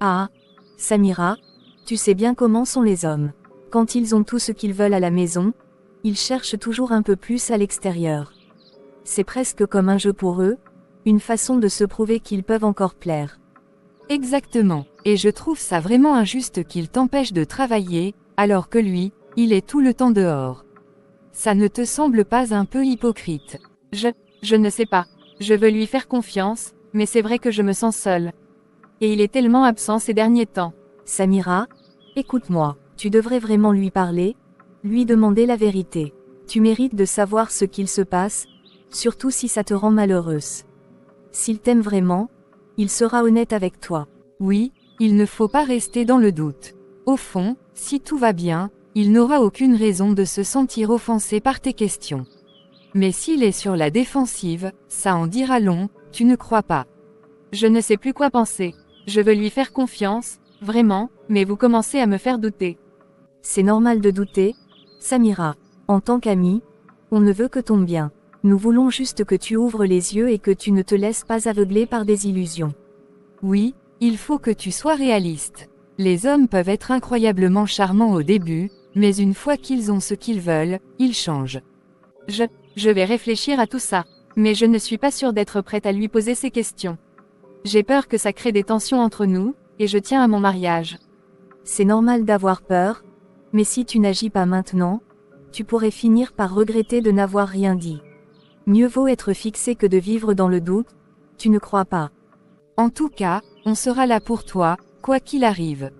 Ah, Samira, tu sais bien comment sont les hommes. Quand ils ont tout ce qu'ils veulent à la maison, ils cherchent toujours un peu plus à l'extérieur. C'est presque comme un jeu pour eux, une façon de se prouver qu'ils peuvent encore plaire. Exactement, et je trouve ça vraiment injuste qu'il t'empêche de travailler, alors que lui, il est tout le temps dehors. Ça ne te semble pas un peu hypocrite? Je ne sais pas. Je veux lui faire confiance, mais c'est vrai que je me sens seule. Et il est tellement absent ces derniers temps. Samira, écoute-moi, tu devrais vraiment lui parler, lui demander la vérité. Tu mérites de savoir ce qu'il se passe, surtout si ça te rend malheureuse. S'il t'aime vraiment, il sera honnête avec toi. Oui, il ne faut pas rester dans le doute. Au fond, si tout va bien, il n'aura aucune raison de se sentir offensé par tes questions. Mais s'il est sur la défensive, ça en dira long, tu ne crois pas? Je ne sais plus quoi penser. Je veux lui faire confiance, vraiment, mais vous commencez à me faire douter. C'est normal de douter, Samira. En tant qu'amie, on ne veut que ton bien. Nous voulons juste que tu ouvres les yeux et que tu ne te laisses pas aveugler par des illusions. Oui, il faut que tu sois réaliste. Les hommes peuvent être incroyablement charmants au début, mais une fois qu'ils ont ce qu'ils veulent, ils changent. Je vais réfléchir à tout ça, mais je ne suis pas sûre d'être prête à lui poser ces questions. J'ai peur que ça crée des tensions entre nous, et je tiens à mon mariage. C'est normal d'avoir peur, mais si tu n'agis pas maintenant, tu pourrais finir par regretter de n'avoir rien dit. Mieux vaut être fixé que de vivre dans le doute, tu ne crois pas? En tout cas, on sera là pour toi, quoi qu'il arrive.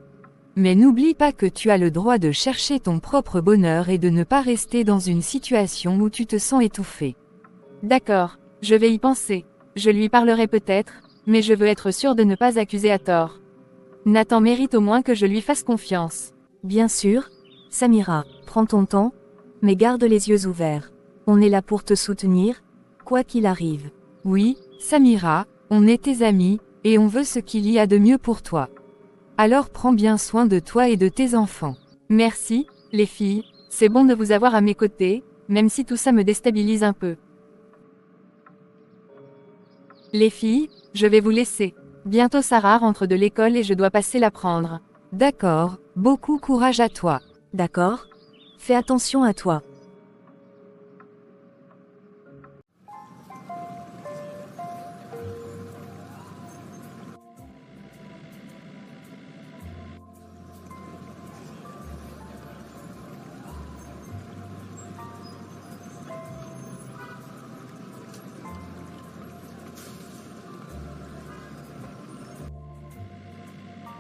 Mais n'oublie pas que tu as le droit de chercher ton propre bonheur et de ne pas rester dans une situation où tu te sens étouffé. D'accord, je vais y penser. Je lui parlerai peut-être, mais je veux être sûre de ne pas accuser à tort. Nathan mérite au moins que je lui fasse confiance. Bien sûr, Samira, prends ton temps, mais garde les yeux ouverts. On est là pour te soutenir, quoi qu'il arrive. Oui, Samira, on est tes amis, et on veut ce qu'il y a de mieux pour toi. Alors prends bien soin de toi et de tes enfants. Merci, les filles, c'est bon de vous avoir à mes côtés, même si tout ça me déstabilise un peu. Les filles, je vais vous laisser. Bientôt Sarah rentre de l'école et je dois passer la prendre. D'accord, beaucoup courage à toi. D'accord? Fais attention à toi.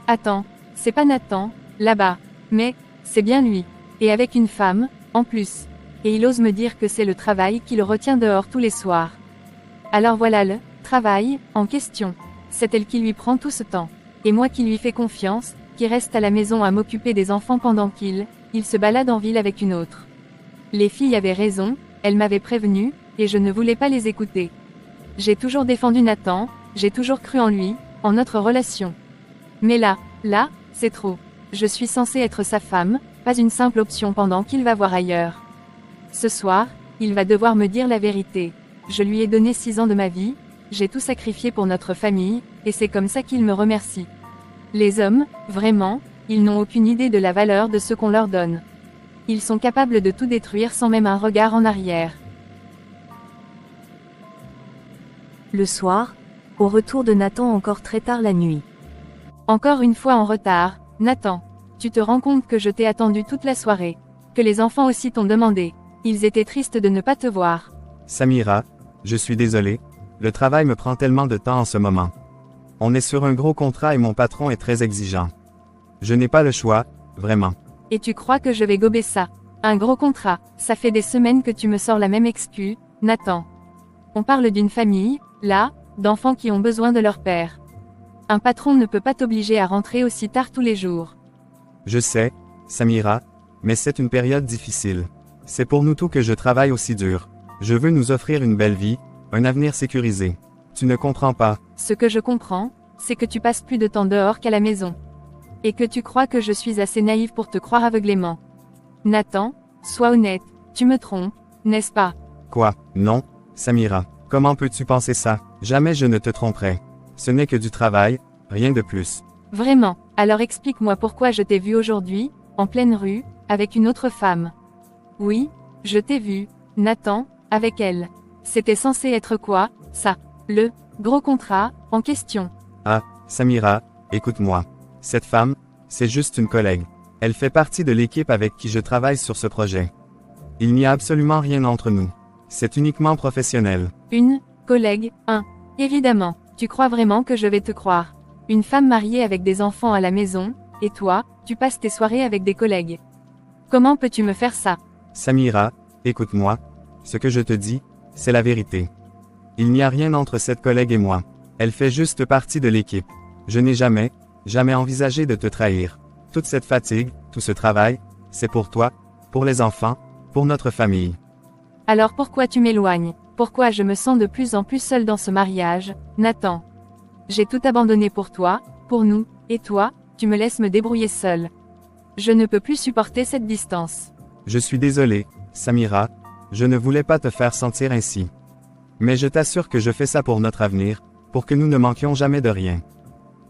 Attends, c'est pas Nathan, là-bas, mais, c'est bien lui. Et avec une femme, en plus. Et il ose me dire que c'est le travail qui le retient dehors tous les soirs. Alors voilà le travail en question. C'est elle qui lui prend tout ce temps. Et moi qui lui fais confiance, qui reste à la maison à m'occuper des enfants pendant qu'il se balade en ville avec une autre. Les filles avaient raison, elles m'avaient prévenu, et je ne voulais pas les écouter. J'ai toujours défendu Nathan, j'ai toujours cru en lui, en notre relation. Mais là, c'est trop. Je suis censée être sa femme, pas une simple option pendant qu'il va voir ailleurs. Ce soir, il va devoir me dire la vérité. Je lui ai donné 6 ans de ma vie, j'ai tout sacrifié pour notre famille, et c'est comme ça qu'il me remercie. Les hommes, vraiment, ils n'ont aucune idée de la valeur de ce qu'on leur donne. Ils sont capables de tout détruire sans même un regard en arrière. Le soir, au retour de Nathan encore très tard la nuit. Encore une fois en retard, Nathan. Tu te rends compte que je t'ai attendu toute la soirée. Que les enfants aussi t'ont demandé. Ils étaient tristes de ne pas te voir. Samira, je suis désolé, le travail me prend tellement de temps en ce moment. On est sur un gros contrat et mon patron est très exigeant. Je n'ai pas le choix, vraiment. Et tu crois que je vais gober ça? Un gros contrat, ça fait des semaines que tu me sors la même excuse, Nathan. On parle d'une famille, là, d'enfants qui ont besoin de leur père. Un patron ne peut pas t'obliger à rentrer aussi tard tous les jours. Je sais, Samira, mais c'est une période difficile. C'est pour nous tous que je travaille aussi dur. Je veux nous offrir une belle vie, un avenir sécurisé. Tu ne comprends pas. Ce que je comprends, c'est que tu passes plus de temps dehors qu'à la maison. Et que tu crois que je suis assez naïve pour te croire aveuglément. Nathan, sois honnête, tu me trompes, n'est-ce pas? Quoi? Non, Samira. Comment peux-tu penser ça? Jamais je ne te tromperai. Ce n'est que du travail, rien de plus. Vraiment, alors explique-moi pourquoi je t'ai vu aujourd'hui, en pleine rue, avec une autre femme. Oui, je t'ai vu, Nathan, avec elle. C'était censé être quoi, ça? Le gros contrat, en question. Ah, Samira, écoute-moi. Cette femme, c'est juste une collègue. Elle fait partie de l'équipe avec qui je travaille sur ce projet. Il n'y a absolument rien entre nous. C'est uniquement professionnel. Une collègue, évidemment, tu crois vraiment que je vais te croire. Une femme mariée avec des enfants à la maison, et toi, tu passes tes soirées avec des collègues. Comment peux-tu me faire ça? Samira, écoute-moi. Ce que je te dis, c'est la vérité. Il n'y a rien entre cette collègue et moi. Elle fait juste partie de l'équipe. Je n'ai jamais envisagé de te trahir. Toute cette fatigue, tout ce travail, c'est pour toi, pour les enfants, pour notre famille. Alors pourquoi tu m'éloignes? Pourquoi je me sens de plus en plus seule dans ce mariage, Nathan? J'ai tout abandonné pour toi, pour nous, et toi, tu me laisses me débrouiller seule. Je ne peux plus supporter cette distance. Je suis désolé, Samira, je ne voulais pas te faire sentir ainsi. Mais je t'assure que je fais ça pour notre avenir, pour que nous ne manquions jamais de rien.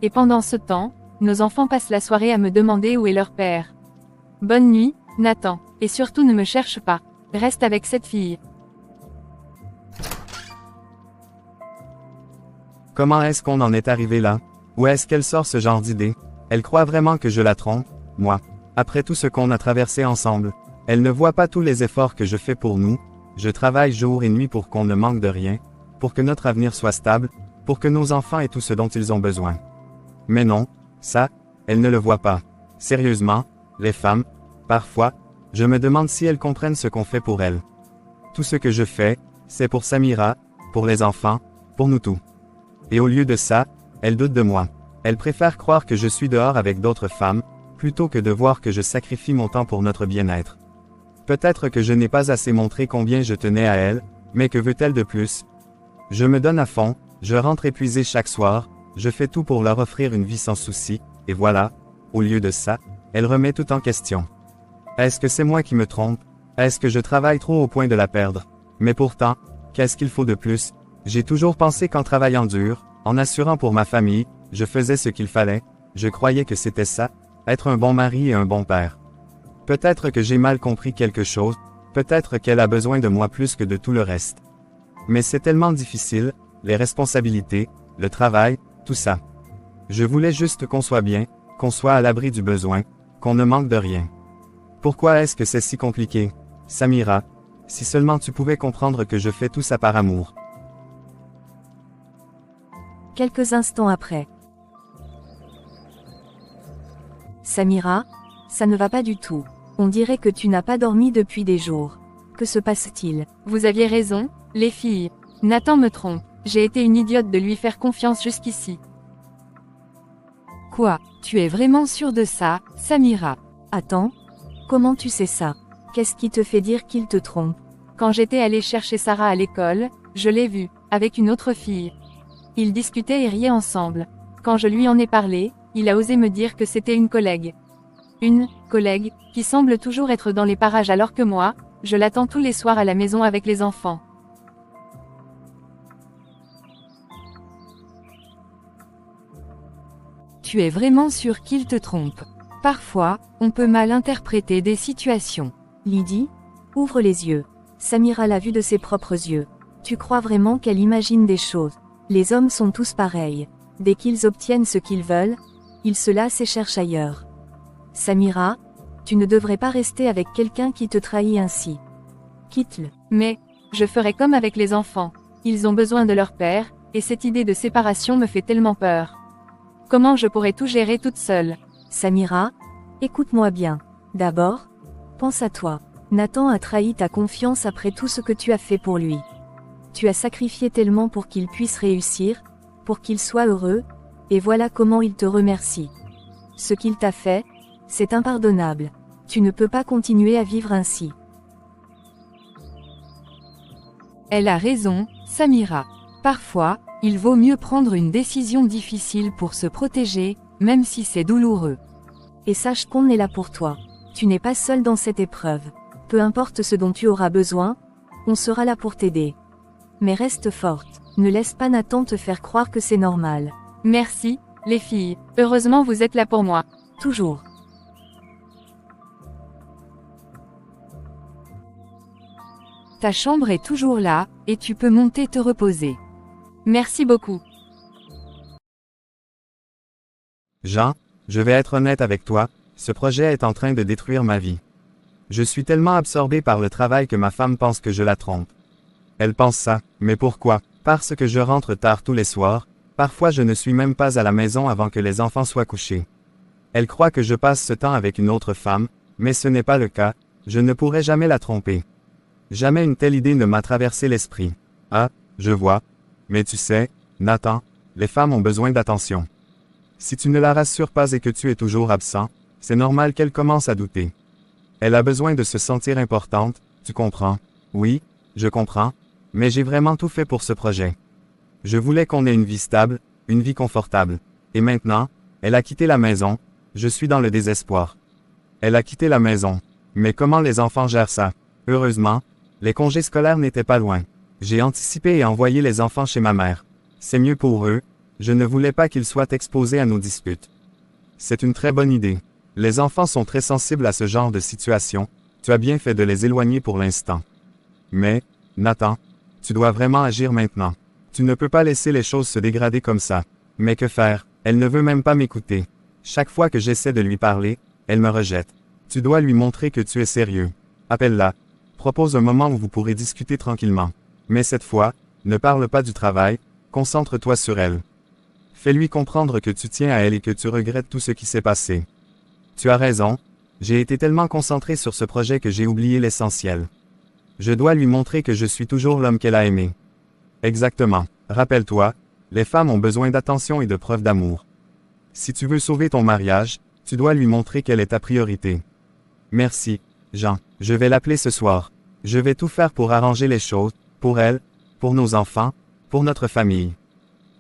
Et pendant ce temps, nos enfants passent la soirée à me demander où est leur père. Bonne nuit, Nathan, et surtout ne me cherche pas. Reste avec cette fille. Comment est-ce qu'on en est arrivé là? Où est-ce qu'elle sort ce genre d'idée? Elle croit vraiment que je la trompe, moi. Après tout ce qu'on a traversé ensemble. Elle ne voit pas tous les efforts que je fais pour nous. Je travaille jour et nuit pour qu'on ne manque de rien, pour que notre avenir soit stable, pour que nos enfants aient tout ce dont ils ont besoin. Mais non, ça, elle ne le voit pas. Sérieusement, les femmes, parfois, je me demande si elles comprennent ce qu'on fait pour elles. Tout ce que je fais, c'est pour Samira, pour les enfants, pour nous tous. Et au lieu de ça, elle doute de moi. Elle préfère croire que je suis dehors avec d'autres femmes, plutôt que de voir que je sacrifie mon temps pour notre bien-être. Peut-être que je n'ai pas assez montré combien je tenais à elle, mais que veut-elle de plus? Je me donne à fond, je rentre épuisé chaque soir, je fais tout pour leur offrir une vie sans souci, et voilà, au lieu de ça, elle remet tout en question. Est-ce que c'est moi qui me trompe? Est-ce que je travaille trop au point de la perdre? Mais pourtant, qu'est-ce qu'il faut de plus? J'ai toujours pensé qu'en travaillant dur, en assurant pour ma famille, je faisais ce qu'il fallait, je croyais que c'était ça, être un bon mari et un bon père. Peut-être que j'ai mal compris quelque chose, peut-être qu'elle a besoin de moi plus que de tout le reste. Mais c'est tellement difficile, les responsabilités, le travail, tout ça. Je voulais juste qu'on soit bien, qu'on soit à l'abri du besoin, qu'on ne manque de rien. Pourquoi est-ce que c'est si compliqué? Samira, si seulement tu pouvais comprendre que je fais tout ça par amour. Quelques instants après. Samira, ça ne va pas du tout. On dirait que tu n'as pas dormi depuis des jours. Que se passe-t-il? Vous aviez raison, les filles. Nathan me trompe. J'ai été une idiote de lui faire confiance jusqu'ici. Quoi? Tu es vraiment sûre de ça, Samira? Attends. Comment tu sais ça? Qu'est-ce qui te fait dire qu'il te trompe? Quand j'étais allée chercher Sarah à l'école, je l'ai vue, avec une autre fille. Ils discutaient et riaient ensemble. Quand je lui en ai parlé, il a osé me dire que c'était une collègue. Une collègue, qui semble toujours être dans les parages alors que moi, je l'attends tous les soirs à la maison avec les enfants. Tu es vraiment sûre qu'il te trompe? Parfois, on peut mal interpréter des situations. Lydie, ouvre les yeux. Samira l'a vu de ses propres yeux. Tu crois vraiment qu'elle imagine des choses? Les hommes sont tous pareils. Dès qu'ils obtiennent ce qu'ils veulent, ils se lassent et cherchent ailleurs. Samira, tu ne devrais pas rester avec quelqu'un qui te trahit ainsi. Quitte-le. Mais, je ferai comme avec les enfants. Ils ont besoin de leur père, et cette idée de séparation me fait tellement peur. Comment je pourrais tout gérer toute seule? Samira, écoute-moi bien. D'abord, pense à toi. Nathan a trahi ta confiance après tout ce que tu as fait pour lui. Tu as sacrifié tellement pour qu'il puisse réussir, pour qu'il soit heureux, et voilà comment il te remercie. Ce qu'il t'a fait, c'est impardonnable. Tu ne peux pas continuer à vivre ainsi. Elle a raison, Samira. Parfois, il vaut mieux prendre une décision difficile pour se protéger, même si c'est douloureux. Et sache qu'on est là pour toi. Tu n'es pas seule dans cette épreuve. Peu importe ce dont tu auras besoin, on sera là pour t'aider. Mais reste forte. Ne laisse pas Nathan te faire croire que c'est normal. Merci, les filles. Heureusement vous êtes là pour moi. Toujours. Ta chambre est toujours là, et tu peux monter te reposer. Merci beaucoup. Jean, je vais être honnête avec toi, ce projet est en train de détruire ma vie. Je suis tellement absorbé par le travail que ma femme pense que je la trompe. Elle pense ça, mais pourquoi? Parce que je rentre tard tous les soirs, parfois je ne suis même pas à la maison avant que les enfants soient couchés. Elle croit que je passe ce temps avec une autre femme, mais ce n'est pas le cas, je ne pourrai jamais la tromper. Jamais une telle idée ne m'a traversé l'esprit. Ah, je vois. Mais tu sais, Nathan, les femmes ont besoin d'attention. Si tu ne la rassures pas et que tu es toujours absent, c'est normal qu'elle commence à douter. Elle a besoin de se sentir importante, tu comprends? Oui, je comprends, mais j'ai vraiment tout fait pour ce projet. Je voulais qu'on ait une vie stable, une vie confortable. Et maintenant, elle a quitté la maison, je suis dans le désespoir. Elle a quitté la maison. Mais comment les enfants gèrent ça? Heureusement, les congés scolaires n'étaient pas loin. J'ai anticipé et envoyé les enfants chez ma mère. C'est mieux pour eux, je ne voulais pas qu'ils soient exposés à nos disputes. C'est une très bonne idée. Les enfants sont très sensibles à ce genre de situation, tu as bien fait de les éloigner pour l'instant. Mais, Nathan, tu dois vraiment agir maintenant. Tu ne peux pas laisser les choses se dégrader comme ça. Mais que faire? Elle ne veut même pas m'écouter. Chaque fois que j'essaie de lui parler, elle me rejette. Tu dois lui montrer que tu es sérieux. Appelle-la. Propose un moment où vous pourrez discuter tranquillement. Mais cette fois, ne parle pas du travail, concentre-toi sur elle. Fais-lui comprendre que tu tiens à elle et que tu regrettes tout ce qui s'est passé. Tu as raison, j'ai été tellement concentré sur ce projet que j'ai oublié l'essentiel. Je dois lui montrer que je suis toujours l'homme qu'elle a aimé. Exactement. Rappelle-toi, les femmes ont besoin d'attention et de preuves d'amour. Si tu veux sauver ton mariage, tu dois lui montrer qu'elle est ta priorité. Merci, Jean. Je vais l'appeler ce soir. Je vais tout faire pour arranger les choses, pour elle, pour nos enfants, pour notre famille.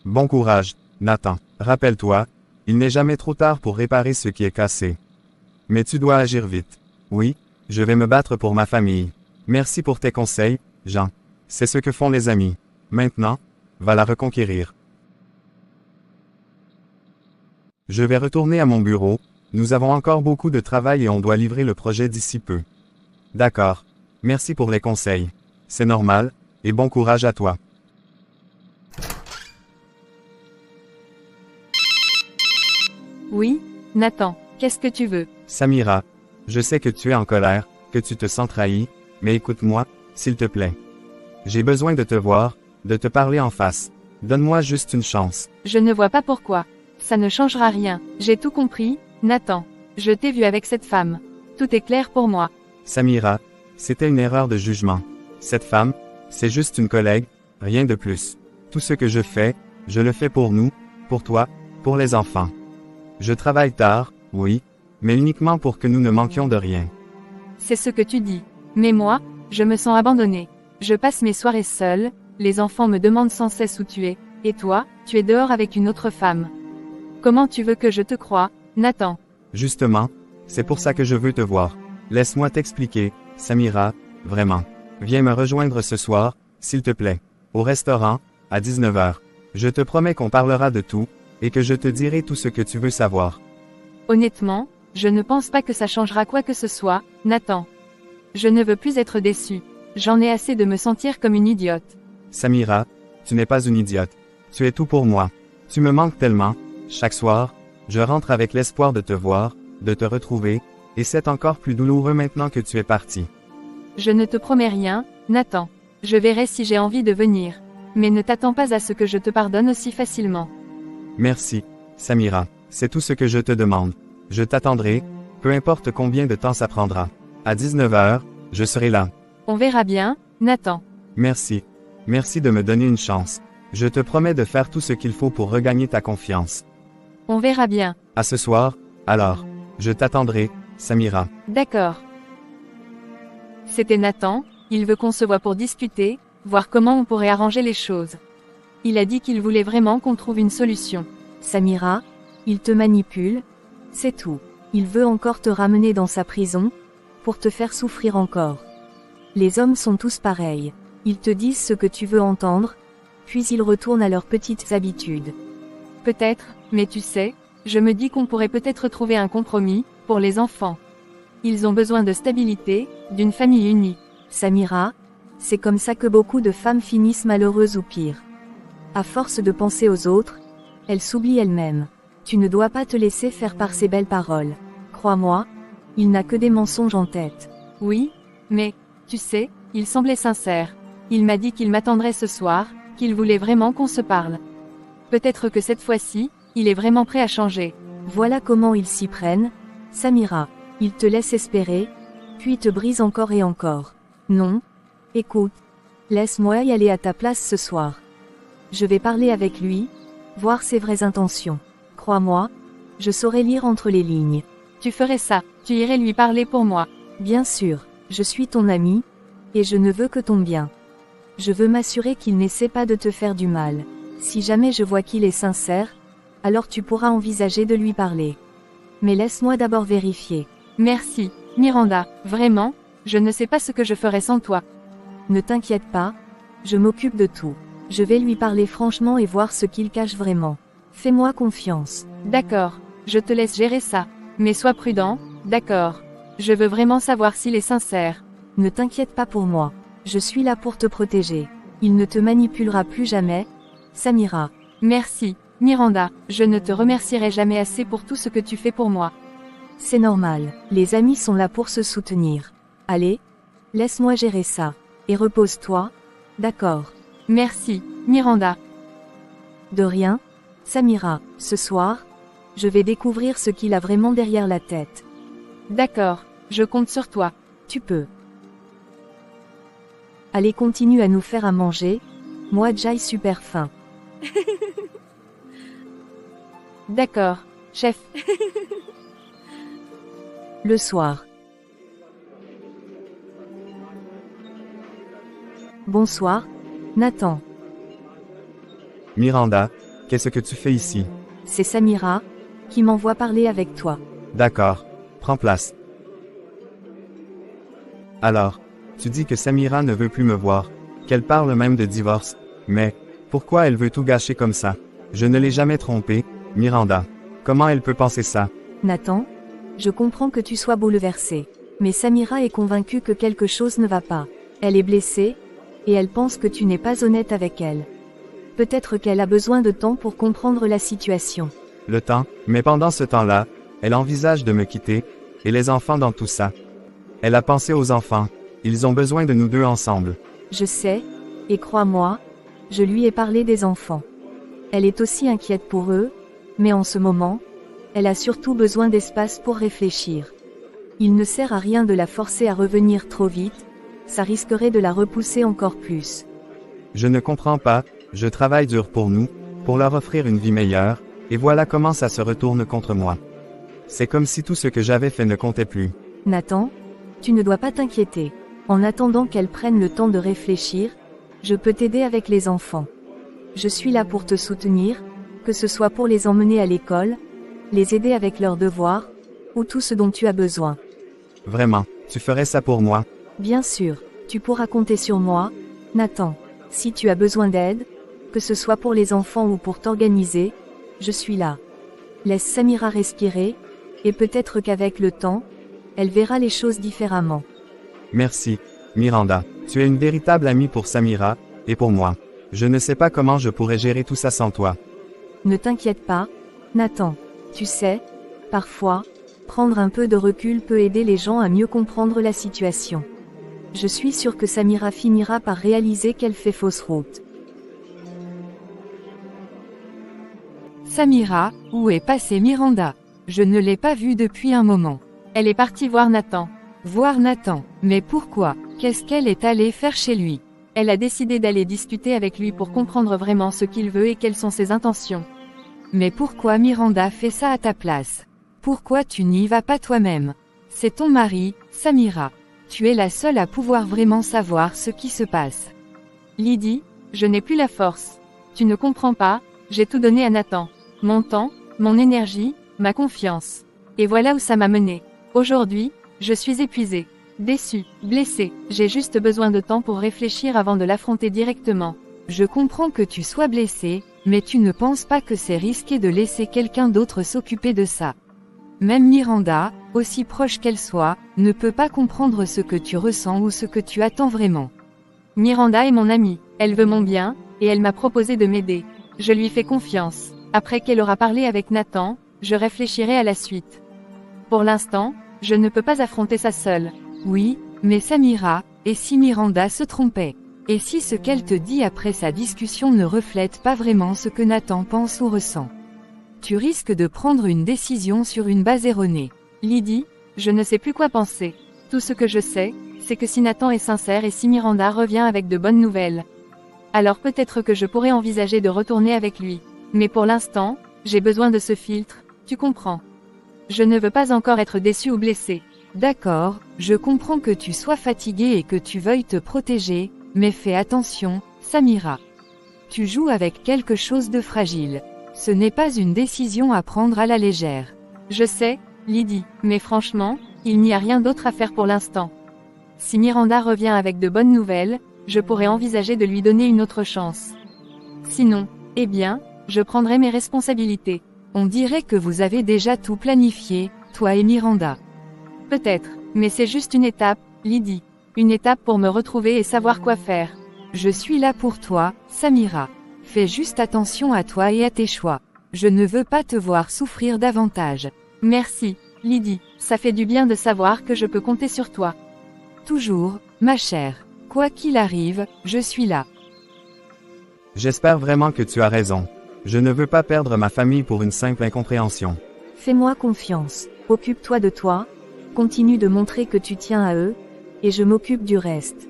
Bon courage, Nathan. Rappelle-toi, il n'est jamais trop tard pour réparer ce qui est cassé. Mais tu dois agir vite. Oui, je vais me battre pour ma famille. Merci pour tes conseils, Jean. C'est ce que font les amis. Maintenant, va la reconquérir. Je vais retourner à mon bureau, nous avons encore beaucoup de travail et on doit livrer le projet d'ici peu. D'accord. Merci pour les conseils. C'est normal, et bon courage à toi. Oui, Nathan, qu'est-ce que tu veux? Samira, je sais que tu es en colère, que tu te sens trahi, mais écoute-moi, s'il te plaît. J'ai besoin de te voir, de te parler en face. Donne-moi juste une chance. Je ne vois pas pourquoi. Ça ne changera rien. J'ai tout compris, Nathan. Je t'ai vu avec cette femme. Tout est clair pour moi. Samira, C'était une erreur de jugement. Cette femme, c'est juste une collègue, rien de plus. Tout ce que je fais, je le fais pour nous, pour toi, pour les enfants. Je travaille tard, oui, mais uniquement pour que nous ne manquions de rien. C'est ce que tu dis. Mais moi, je me sens abandonnée. Je passe mes soirées seule, les enfants me demandent sans cesse où tu es, et toi, tu es dehors avec une autre femme. Comment tu veux que je te croie, Nathan? Justement, c'est pour ça que je veux te voir. Laisse-moi t'expliquer, Samira, vraiment. Viens me rejoindre ce soir, s'il te plaît. Au restaurant, à 19h. Je te promets qu'on parlera de tout, et que je te dirai tout ce que tu veux savoir. Honnêtement, je ne pense pas que ça changera quoi que ce soit, Nathan. Je ne veux plus être déçue. J'en ai assez de me sentir comme une idiote. Samira, tu n'es pas une idiote. Tu es tout pour moi. Tu me manques tellement. Chaque soir, je rentre avec l'espoir de te voir, de te retrouver, et c'est encore plus douloureux maintenant que tu es parti. Je ne te promets rien, Nathan. Je verrai si j'ai envie de venir. Mais ne t'attends pas à ce que je te pardonne aussi facilement. Merci, Samira. C'est tout ce que je te demande. Je t'attendrai, peu importe combien de temps ça prendra. À 19h, je serai là. On verra bien, Nathan. Merci. Merci de me donner une chance. Je te promets de faire tout ce qu'il faut pour regagner ta confiance. On verra bien. À ce soir, alors. Je t'attendrai, Samira. D'accord. C'était Nathan, il veut qu'on se voit pour discuter, voir comment on pourrait arranger les choses. Il a dit qu'il voulait vraiment qu'on trouve une solution. Samira, il te manipule, c'est tout. Il veut encore te ramener dans sa prison, pour te faire souffrir encore. Les hommes sont tous pareils. Ils te disent ce que tu veux entendre, puis ils retournent à leurs petites habitudes. Peut-être, mais tu sais, je me dis qu'on pourrait peut-être trouver un compromis, pour les enfants. Ils ont besoin de stabilité, d'une famille unie. Samira, c'est comme ça que beaucoup de femmes finissent malheureuses ou pire. À force de penser aux autres, elles s'oublient elles-mêmes. Tu ne dois pas te laisser faire par ces belles paroles. Crois-moi, il n'a que des mensonges en tête. Oui, mais, tu sais, il semblait sincère. Il m'a dit qu'il m'attendrait ce soir, qu'il voulait vraiment qu'on se parle. Peut-être que cette fois-ci, il est vraiment prêt à changer. Voilà comment ils s'y prennent, Samira. Il te laisse espérer, puis te brise encore et encore. Non. Écoute. Laisse-moi y aller à ta place ce soir. Je vais parler avec lui, voir ses vraies intentions. Crois-moi, je saurai lire entre les lignes. Tu ferais ça, tu irais lui parler pour moi. Bien sûr, je suis ton ami, et je ne veux que ton bien. Je veux m'assurer qu'il n'essaie pas de te faire du mal. Si jamais je vois qu'il est sincère, alors tu pourras envisager de lui parler. Mais laisse-moi d'abord vérifier. Merci, Miranda, vraiment, je ne sais pas ce que je ferais sans toi. Ne t'inquiète pas, je m'occupe de tout. Je vais lui parler franchement et voir ce qu'il cache vraiment. Fais-moi confiance. D'accord, je te laisse gérer ça. Mais sois prudent, d'accord. Je veux vraiment savoir s'il est sincère. Ne t'inquiète pas pour moi. Je suis là pour te protéger. Il ne te manipulera plus jamais, Samira. Merci, Miranda, je ne te remercierai jamais assez pour tout ce que tu fais pour moi. C'est normal, les amis sont là pour se soutenir. Allez, laisse-moi gérer ça. Et repose-toi, d'accord. Merci, Miranda. De rien, Samira. Ce soir, je vais découvrir ce qu'il a vraiment derrière la tête. D'accord, je compte sur toi. Tu peux. Allez, continue à nous faire à manger, moi j'aille super faim. D'accord, chef. Le soir. Bonsoir, Nathan. Miranda, qu'est-ce que tu fais ici? C'est Samira, qui m'envoie parler avec toi. D'accord, prends place. Alors, tu dis que Samira ne veut plus me voir, qu'elle parle même de divorce, mais, pourquoi elle veut tout gâcher comme ça? Je ne l'ai jamais trompée, Miranda. Comment elle peut penser ça? Nathan, je comprends que tu sois bouleversé. Mais Samira est convaincue que quelque chose ne va pas. Elle est blessée, et elle pense que tu n'es pas honnête avec elle. Peut-être qu'elle a besoin de temps pour comprendre la situation. Le temps, mais pendant ce temps-là, elle envisage de me quitter, et les enfants dans tout ça. Elle a pensé aux enfants, ils ont besoin de nous deux ensemble. Je sais, et crois-moi, je lui ai parlé des enfants. Elle est aussi inquiète pour eux, mais en ce moment, elle a surtout besoin d'espace pour réfléchir. Il ne sert à rien de la forcer à revenir trop vite, Ça risquerait de la repousser encore plus. Je ne comprends pas, je travaille dur pour nous, pour leur offrir une vie meilleure, et voilà comment ça se retourne contre moi. C'est comme si tout ce que j'avais fait ne comptait plus. Nathan, tu ne dois pas t'inquiéter. En attendant qu'elle prenne le temps de réfléchir, je peux t'aider avec les enfants. Je suis là pour te soutenir, que ce soit pour les emmener à l'école, les aider avec leurs devoirs, ou tout ce dont tu as besoin. Vraiment, tu ferais ça pour moi? Bien sûr, tu pourras compter sur moi, Nathan. Si tu as besoin d'aide, que ce soit pour les enfants ou pour t'organiser, je suis là. Laisse Samira respirer, et peut-être qu'avec le temps, elle verra les choses différemment. Merci, Miranda. Tu es une véritable amie pour Samira, et pour moi. Je ne sais pas comment je pourrais gérer tout ça sans toi. Ne t'inquiète pas, Nathan. Tu sais, parfois, prendre un peu de recul peut aider les gens à mieux comprendre la situation. Je suis sûre que Samira finira par réaliser qu'elle fait fausse route. Samira, où est passée Miranda? Je ne l'ai pas vue depuis un moment. Elle est partie voir Nathan. Voir Nathan. Mais pourquoi? Qu'est-ce qu'elle est allée faire chez lui? Elle a décidé d'aller discuter avec lui pour comprendre vraiment ce qu'il veut et quelles sont ses intentions. Mais pourquoi Miranda fait ça à ta place? Pourquoi tu n'y vas pas toi-même? C'est ton mari, Samira. Tu es la seule à pouvoir vraiment savoir ce qui se passe. Lydie, je n'ai plus la force. Tu ne comprends pas, j'ai tout donné à Nathan. Mon temps, mon énergie, ma confiance. Et voilà où ça m'a menée. Aujourd'hui, je suis épuisée, déçue, blessée. J'ai juste besoin de temps pour réfléchir avant de l'affronter directement. Je comprends que tu sois blessée, mais tu ne penses pas que c'est risqué de laisser quelqu'un d'autre s'occuper de ça. Même Miranda, aussi proche qu'elle soit, ne peut pas comprendre ce que tu ressens ou ce que tu attends vraiment. Miranda est mon amie, elle veut mon bien, et elle m'a proposé de m'aider. Je lui fais confiance. Après qu'elle aura parlé avec Nathan, je réfléchirai à la suite. Pour l'instant, je ne peux pas affronter ça seule. Oui, mais Samira, et si Miranda se trompait? Et si ce qu'elle te dit après sa discussion ne reflète pas vraiment ce que Nathan pense ou ressent? Tu risques de prendre une décision sur une base erronée. Lydie, je ne sais plus quoi penser. Tout ce que je sais, c'est que si Nathan est sincère et si Miranda revient avec de bonnes nouvelles, alors peut-être que je pourrais envisager de retourner avec lui. Mais pour l'instant, j'ai besoin de ce filtre, tu comprends. Je ne veux pas encore être déçue ou blessée. D'accord, je comprends que tu sois fatiguée et que tu veuilles te protéger, mais fais attention, Samira. Tu joues avec quelque chose de fragile. Ce n'est pas une décision à prendre à la légère. Je sais, Lydie, mais franchement, il n'y a rien d'autre à faire pour l'instant. Si Miranda revient avec de bonnes nouvelles, je pourrais envisager de lui donner une autre chance. Sinon, eh bien, je prendrai mes responsabilités. On dirait que vous avez déjà tout planifié, toi et Miranda. Peut-être, mais c'est juste une étape, Lydie. Une étape pour me retrouver et savoir quoi faire. Je suis là pour toi, Samira. Fais juste attention à toi et à tes choix. Je ne veux pas te voir souffrir davantage. Merci, Lydie, ça fait du bien de savoir que je peux compter sur toi. Toujours, ma chère. Quoi qu'il arrive, je suis là. J'espère vraiment que tu as raison. Je ne veux pas perdre ma famille pour une simple incompréhension. Fais-moi confiance. Occupe-toi de toi. Continue de montrer que tu tiens à eux. Et je m'occupe du reste.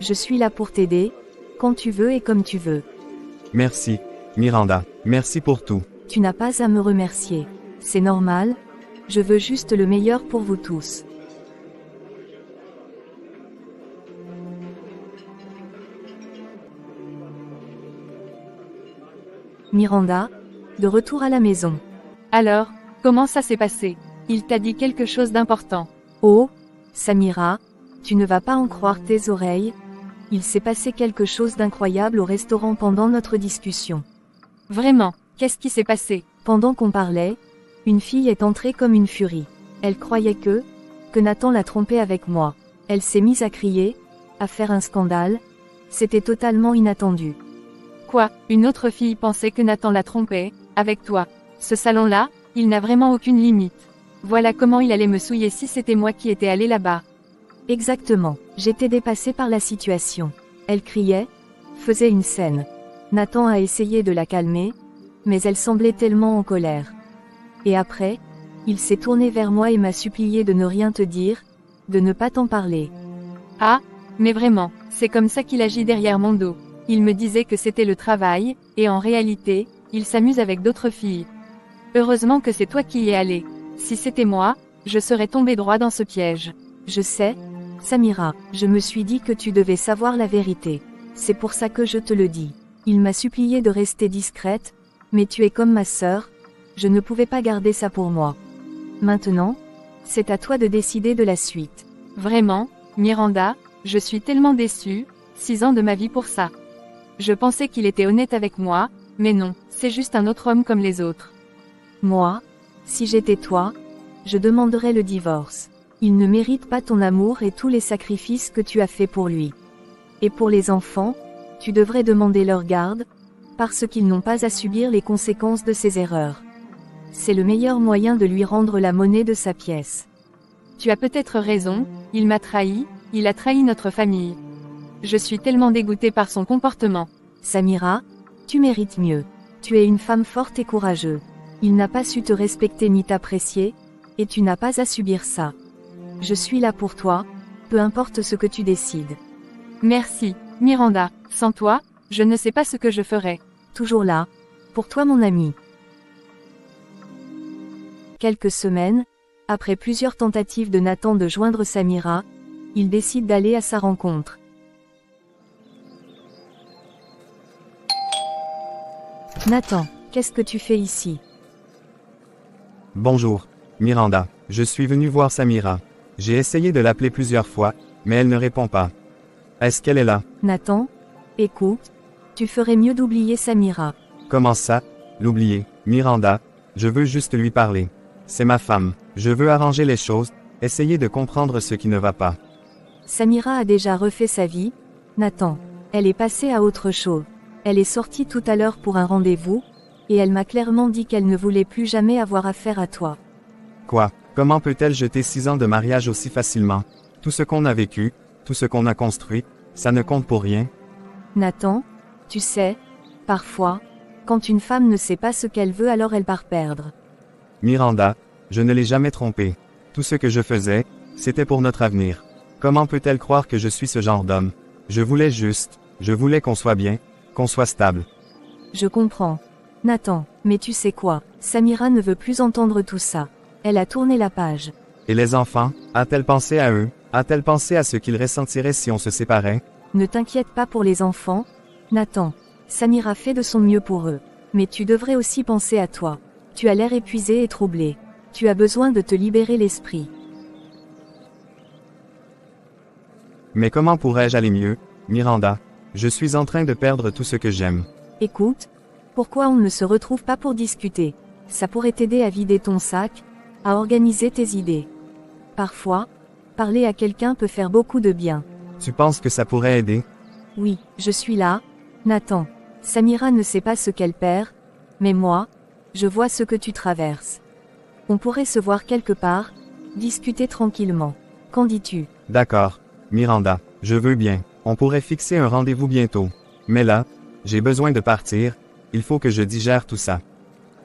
Je suis là pour t'aider, quand tu veux et comme tu veux. Merci, Miranda. Merci pour tout. Tu n'as pas à me remercier. C'est normal. Je veux juste le meilleur pour vous tous. Miranda, de retour à la maison. Alors, comment ça s'est passé? Il t'a dit quelque chose d'important. Oh, Samira, tu ne vas pas en croire tes oreilles. Il s'est passé quelque chose d'incroyable au restaurant pendant notre discussion. Vraiment, qu'est-ce qui s'est passé? Pendant qu'on parlait, une fille est entrée comme une furie. Elle croyait que Nathan la trompait avec moi. Elle s'est mise à crier, à faire un scandale. C'était totalement inattendu. Quoi? Une autre fille pensait que Nathan la trompait, avec toi? Ce salon-là, il n'a vraiment aucune limite. Voilà comment il allait me souiller si c'était moi qui étais allée là-bas. Exactement, j'étais dépassée par la situation. Elle criait, faisait une scène. Nathan a essayé de la calmer, mais elle semblait tellement en colère. Et après, il s'est tourné vers moi et m'a supplié de ne rien te dire, de ne pas t'en parler. Ah, Mais vraiment, c'est comme ça qu'il agit derrière mon dos. Il me disait que c'était le travail, et en réalité, il s'amuse avec d'autres filles. Heureusement que c'est toi qui y es allé. Si c'était moi, je serais tombé droit dans ce piège. Je sais, Samira, je me suis dit que tu devais savoir la vérité. C'est pour ça que je te le dis. Il m'a supplié de rester discrète, mais tu es comme ma sœur, je ne pouvais pas garder ça pour moi. Maintenant, c'est à toi de décider de la suite. Vraiment, Miranda, je suis tellement déçue, 6 ans de ma vie pour ça. Je pensais qu'il était honnête avec moi, mais non, c'est juste un autre homme comme les autres. Moi, si j'étais toi, je demanderais le divorce. Il ne mérite pas ton amour et tous les sacrifices que tu as fait pour lui. Et pour les enfants, tu devrais demander leur garde, parce qu'ils n'ont pas à subir les conséquences de ses erreurs. C'est le meilleur moyen de lui rendre la monnaie de sa pièce. Tu as peut-être raison, il m'a trahi, il a trahi notre famille. Je suis tellement dégoûtée par son comportement. Samira, tu mérites mieux. Tu es une femme forte et courageuse. Il n'a pas su te respecter ni t'apprécier, et tu n'as pas à subir ça. Je suis là pour toi, peu importe ce que tu décides. Merci, Miranda. Sans toi, je ne sais pas ce que je ferais. Toujours là, pour toi mon ami. Quelques semaines, après plusieurs tentatives de Nathan de joindre Samira, il décide d'aller à sa rencontre. Nathan, qu'est-ce que tu fais ici? Bonjour, Miranda. Je suis venu voir Samira. J'ai essayé de l'appeler plusieurs fois, mais elle ne répond pas. Est-ce qu'elle est là? Nathan, écoute, tu ferais mieux d'oublier Samira. Comment ça, l'oublier? Miranda, je veux juste lui parler. C'est ma femme. Je veux arranger les choses, essayer de comprendre ce qui ne va pas. Samira a déjà refait sa vie, Nathan. Elle est passée à autre chose. Elle est sortie tout à l'heure pour un rendez-vous, et elle m'a clairement dit qu'elle ne voulait plus jamais avoir affaire à toi. Quoi? Comment peut-elle jeter 6 ans de mariage aussi facilement? Tout ce qu'on a vécu, tout ce qu'on a construit, ça ne compte pour rien? Nathan, tu sais, parfois, quand une femme ne sait pas ce qu'elle veut alors elle part perdre. Miranda, je ne l'ai jamais trompée. Tout ce que je faisais, c'était pour notre avenir. Comment peut-elle croire que je suis ce genre d'homme? Je voulais qu'on soit bien, qu'on soit stable. Je comprends. Nathan, mais tu sais quoi, Samira ne veut plus entendre tout ça. Elle a tourné la page. Et les enfants, a-t-elle pensé à eux? A-t-elle pensé à ce qu'ils ressentiraient si on se séparait? Ne t'inquiète pas pour les enfants, Nathan. Samira fait de son mieux pour eux. Mais tu devrais aussi penser à toi. Tu as l'air épuisé et troublé. Tu as besoin de te libérer l'esprit. Mais comment pourrais-je aller mieux, Miranda? Je suis en train de perdre tout ce que j'aime. Écoute, pourquoi on ne se retrouve pas pour discuter? Ça pourrait t'aider à vider ton sac, à organiser tes idées. Parfois, parler à quelqu'un peut faire beaucoup de bien. Tu penses que ça pourrait aider? Oui, je suis là, Nathan. Samira ne sait pas ce qu'elle perd, mais moi, je vois ce que tu traverses. On pourrait se voir quelque part, discuter tranquillement. Qu'en dis-tu? D'accord, Miranda, je veux bien. On pourrait fixer un rendez-vous bientôt. Mais là, j'ai besoin de partir, il faut que je digère tout ça.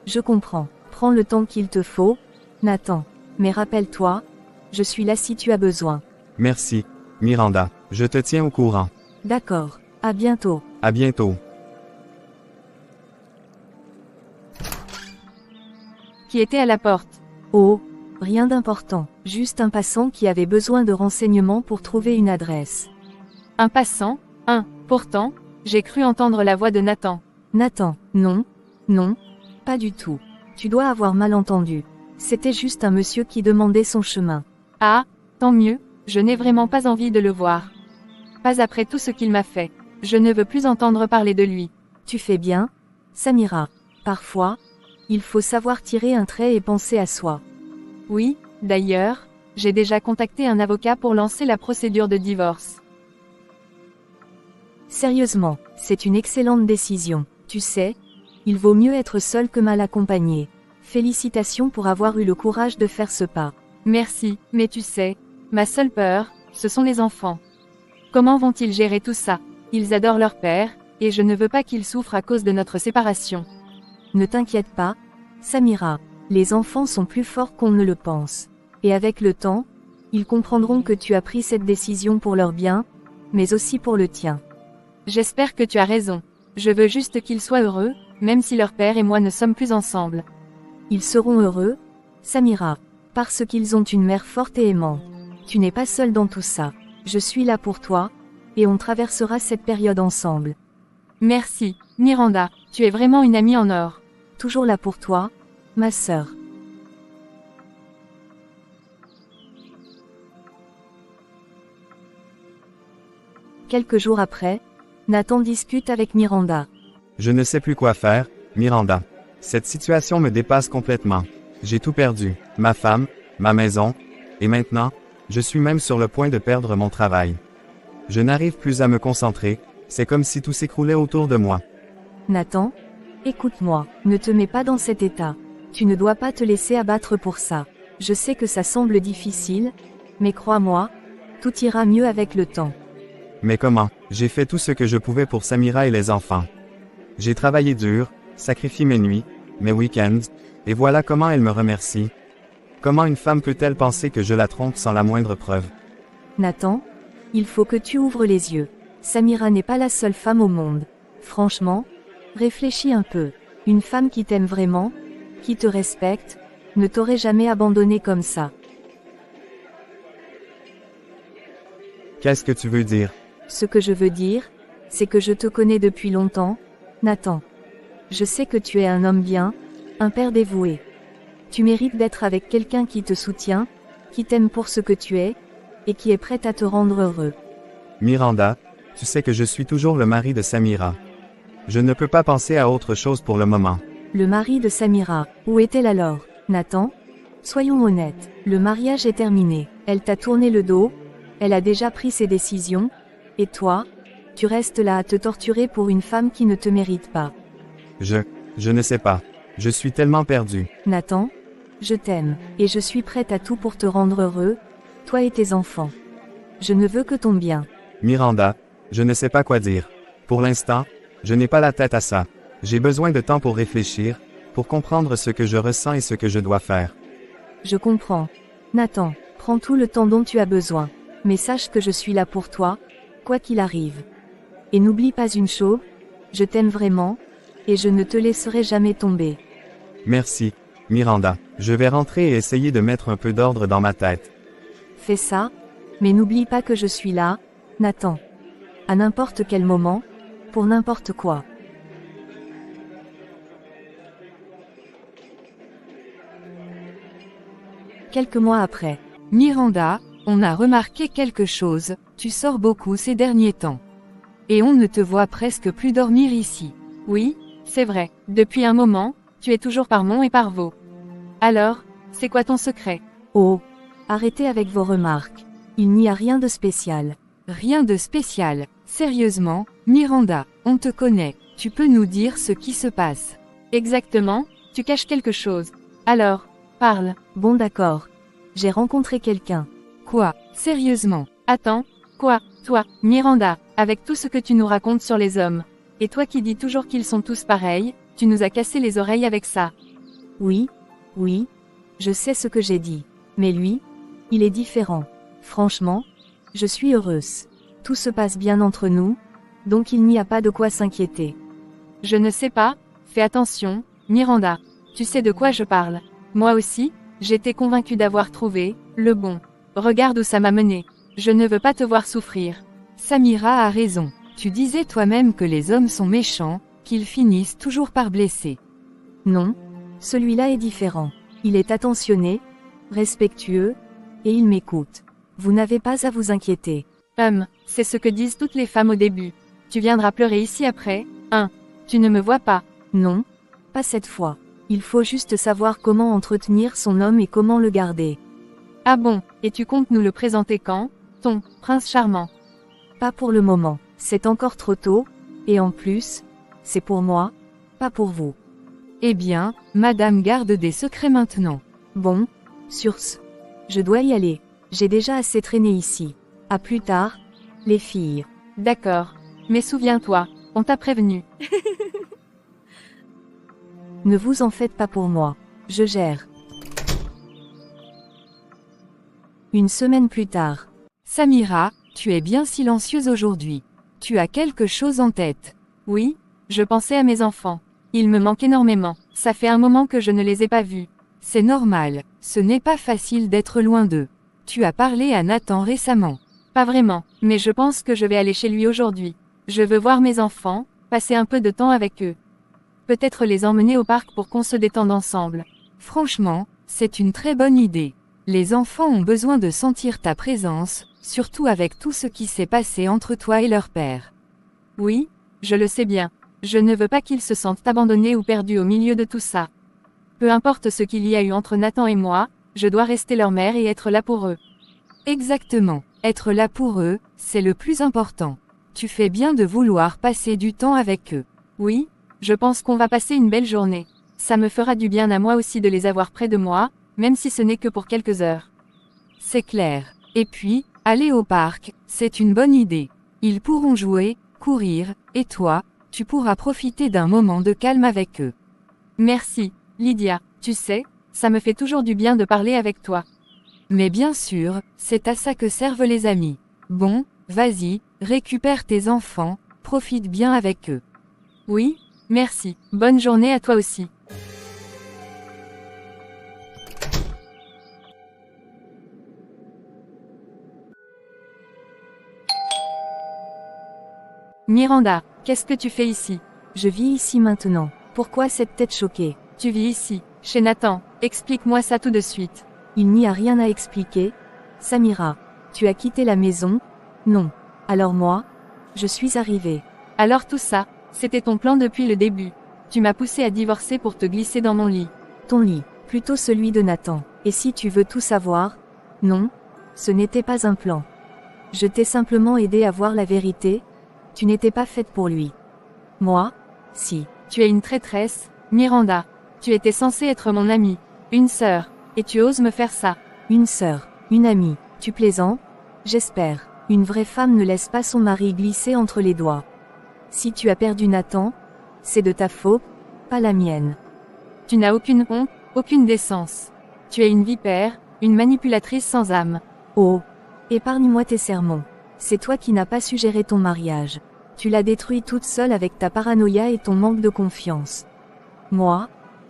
Je comprends. Prends le temps qu'il te faut, Nathan. Mais rappelle-toi, je suis là si tu as besoin. Merci, Miranda, je te tiens au courant. D'accord. À bientôt. À bientôt. Qui était à la porte? Oh, rien d'important. Juste un passant qui avait besoin de renseignements pour trouver une adresse. Un passant? Pourtant, j'ai cru entendre la voix de Nathan. Nathan, non, pas du tout. Tu dois avoir mal entendu. C'était juste un monsieur qui demandait son chemin. Ah, tant mieux, je n'ai vraiment pas envie de le voir. Pas après tout ce qu'il m'a fait. Je ne veux plus entendre parler de lui. Tu fais bien, Samira. Parfois, il faut savoir tirer un trait et penser à soi. Oui, d'ailleurs, j'ai déjà contacté un avocat pour lancer la procédure de divorce. Sérieusement, c'est une excellente décision. Tu sais, il vaut mieux être seul que mal accompagné. Félicitations pour avoir eu le courage de faire ce pas. Merci, mais tu sais, ma seule peur, ce sont les enfants. Comment vont-ils gérer tout ça? Ils adorent leur père, et je ne veux pas qu'ils souffrent à cause de notre séparation. Ne t'inquiète pas, Samira, les enfants sont plus forts qu'on ne le pense. Et avec le temps, ils comprendront que tu as pris cette décision pour leur bien, mais aussi pour le tien. J'espère que tu as raison. Je veux juste qu'ils soient heureux, même si leur père et moi ne sommes plus ensemble. Ils seront heureux, Samira, parce qu'ils ont une mère forte et aimante. Tu n'es pas seule dans tout ça. Je suis là pour toi, et on traversera cette période ensemble. Merci, Miranda, tu es vraiment une amie en or. Toujours là pour toi, ma sœur. Quelques jours après, Nathan discute avec Miranda. Je ne sais plus quoi faire, Miranda. Cette situation me dépasse complètement. J'ai tout perdu, ma femme, ma maison, et maintenant, je suis même sur le point de perdre mon travail. Je n'arrive plus à me concentrer, c'est comme si tout s'écroulait autour de moi. Nathan, écoute-moi, ne te mets pas dans cet état. Tu ne dois pas te laisser abattre pour ça. Je sais que ça semble difficile, mais crois-moi, tout ira mieux avec le temps. Mais comment? J'ai fait tout ce que je pouvais pour Samira et les enfants. J'ai travaillé dur, sacrifié mes nuits, mes week-ends, et voilà comment elle me remercie. Comment une femme peut-elle penser que je la trompe sans la moindre preuve? Nathan, il faut que tu ouvres les yeux. Samira n'est pas la seule femme au monde. Franchement, réfléchis un peu. Une femme qui t'aime vraiment, qui te respecte, ne t'aurait jamais abandonné comme ça. Qu'est-ce que tu veux dire? Ce que je veux dire, c'est que je te connais depuis longtemps, Nathan. Je sais que tu es un homme bien, un père dévoué. Tu mérites d'être avec quelqu'un qui te soutient, qui t'aime pour ce que tu es, et qui est prêt à te rendre heureux. Miranda, tu sais que je suis toujours le mari de Samira. Je ne peux pas penser à autre chose pour le moment. Le mari de Samira, où est-elle alors, Nathan? Soyons honnêtes, le mariage est terminé. Elle t'a tourné le dos, elle a déjà pris ses décisions, et toi, tu restes là à te torturer pour une femme qui ne te mérite pas. Je ne sais pas. Je suis tellement perdu. Nathan, je t'aime, et je suis prête à tout pour te rendre heureux, toi et tes enfants. Je ne veux que ton bien. Miranda, je ne sais pas quoi dire. Pour l'instant, je n'ai pas la tête à ça. J'ai besoin de temps pour réfléchir, pour comprendre ce que je ressens et ce que je dois faire. Je comprends. Nathan, prends tout le temps dont tu as besoin. Mais sache que je suis là pour toi, quoi qu'il arrive. Et n'oublie pas une chose, je t'aime vraiment, et je ne te laisserai jamais tomber. Merci, Miranda. Je vais rentrer et essayer de mettre un peu d'ordre dans ma tête. Fais ça, mais n'oublie pas que je suis là, Nathan. À n'importe quel moment, pour n'importe quoi. Quelques mois après. Miranda, on a remarqué quelque chose, tu sors beaucoup ces derniers temps. Et on ne te voit presque plus dormir ici. Oui, c'est vrai, depuis un moment, tu es toujours par Mont et par Vaux. Alors, c'est quoi ton secret? Oh, arrêtez avec vos remarques. Il n'y a rien de spécial. Rien de spécial. Sérieusement, Miranda, on te connaît, tu peux nous dire ce qui se passe. Exactement, tu caches quelque chose. Alors, parle. Bon d'accord. J'ai rencontré quelqu'un. Quoi? Sérieusement? Attends, quoi? Toi, Miranda, avec tout ce que tu nous racontes sur les hommes. Et toi qui dis toujours qu'ils sont tous pareils, tu nous as cassé les oreilles avec ça. Oui, je sais ce que j'ai dit. Mais lui, il est différent. Franchement, je suis heureuse. Tout se passe bien entre nous, donc il n'y a pas de quoi s'inquiéter. Je ne sais pas, fais attention, Miranda. Tu sais de quoi je parle. Moi aussi, j'étais convaincue d'avoir trouvé le bon. Regarde où ça m'a mené. Je ne veux pas te voir souffrir. Samira a raison. Tu disais toi-même que les hommes sont méchants, qu'ils finissent toujours par blesser. Non, celui-là est différent. Il est attentionné, respectueux, et il m'écoute. Vous n'avez pas à vous inquiéter. C'est ce que disent toutes les femmes au début. Tu viendras pleurer ici après, hein? Tu ne me vois pas. Non, pas cette fois. Il faut juste savoir comment entretenir son homme et comment le garder. Ah bon, et tu comptes nous le présenter quand, ton prince charmant? Pas pour le moment, c'est encore trop tôt, et en plus, c'est pour moi, pas pour vous. Eh bien, madame garde des secrets maintenant. Bon, sur ce, je dois y aller. J'ai déjà assez traîné ici. À plus tard, les filles. D'accord. Mais souviens-toi, on t'a prévenu. Ne vous en faites pas pour moi. Je gère. Une semaine plus tard. Samira, Tu es bien silencieuse aujourd'hui. Tu as quelque chose en tête. Oui, je pensais à mes enfants. Ils me manquent énormément. Ça fait un moment que je ne les ai pas vus. C'est normal, ce n'est pas facile d'être loin d'eux. Tu as parlé à Nathan récemment. Pas vraiment, mais je pense que je vais aller chez lui aujourd'hui. Je veux voir mes enfants, passer un peu de temps avec eux. Peut-être les emmener au parc pour qu'on se détende ensemble. Franchement, c'est une très bonne idée. Les enfants ont besoin de sentir ta présence, surtout avec tout ce qui s'est passé entre toi et leur père. Oui, je le sais bien. Je ne veux pas qu'ils se sentent abandonnés ou perdus au milieu de tout ça. Peu importe ce qu'il y a eu entre Nathan et moi, je dois rester leur mère et être là pour eux. Exactement. Être là pour eux, c'est le plus important. Tu fais bien de vouloir passer du temps avec eux. Oui, je pense qu'on va passer une belle journée. Ça me fera du bien à moi aussi de les avoir près de moi, même si ce n'est que pour quelques heures. C'est clair. Et puis, aller au parc, c'est une bonne idée. Ils pourront jouer, courir, et toi, tu pourras profiter d'un moment de calme avec eux. Merci, Lydia. Tu sais, ça me fait toujours du bien de parler avec toi. Mais bien sûr, c'est à ça que servent les amis. Bon, vas-y, récupère tes enfants, profite bien avec eux. Oui, merci. Bonne journée à toi aussi. Miranda, qu'est-ce que tu fais ici? Je vis ici maintenant. Pourquoi cette tête choquée? Tu vis ici, chez Nathan. Explique-moi ça tout de suite. Il n'y a rien à expliquer. Samira, tu as quitté la maison? Non. Alors moi? Je suis arrivée. Alors tout ça, c'était ton plan depuis le début. Tu m'as poussé à divorcer pour te glisser dans mon lit. Ton lit, plutôt celui de Nathan. Et si tu veux tout savoir? Non, ce n'était pas un plan. Je t'ai simplement aidé à voir la vérité. Tu n'étais pas faite pour lui. Moi? Si. Tu es une traîtresse, Miranda. Tu étais censée être mon amie, une sœur, et tu oses me faire ça. Une sœur, une amie, tu plaisantes? J'espère. Une vraie femme ne laisse pas son mari glisser entre les doigts. Si tu as perdu Nathan, c'est de ta faute, pas la mienne. Tu n'as aucune honte, aucune décence. Tu es une vipère, une manipulatrice sans âme. Oh, épargne-moi tes sermons. C'est toi qui n'as pas su gérer ton mariage. Tu l'as détruit toute seule avec ta paranoïa et ton manque de confiance. Moi,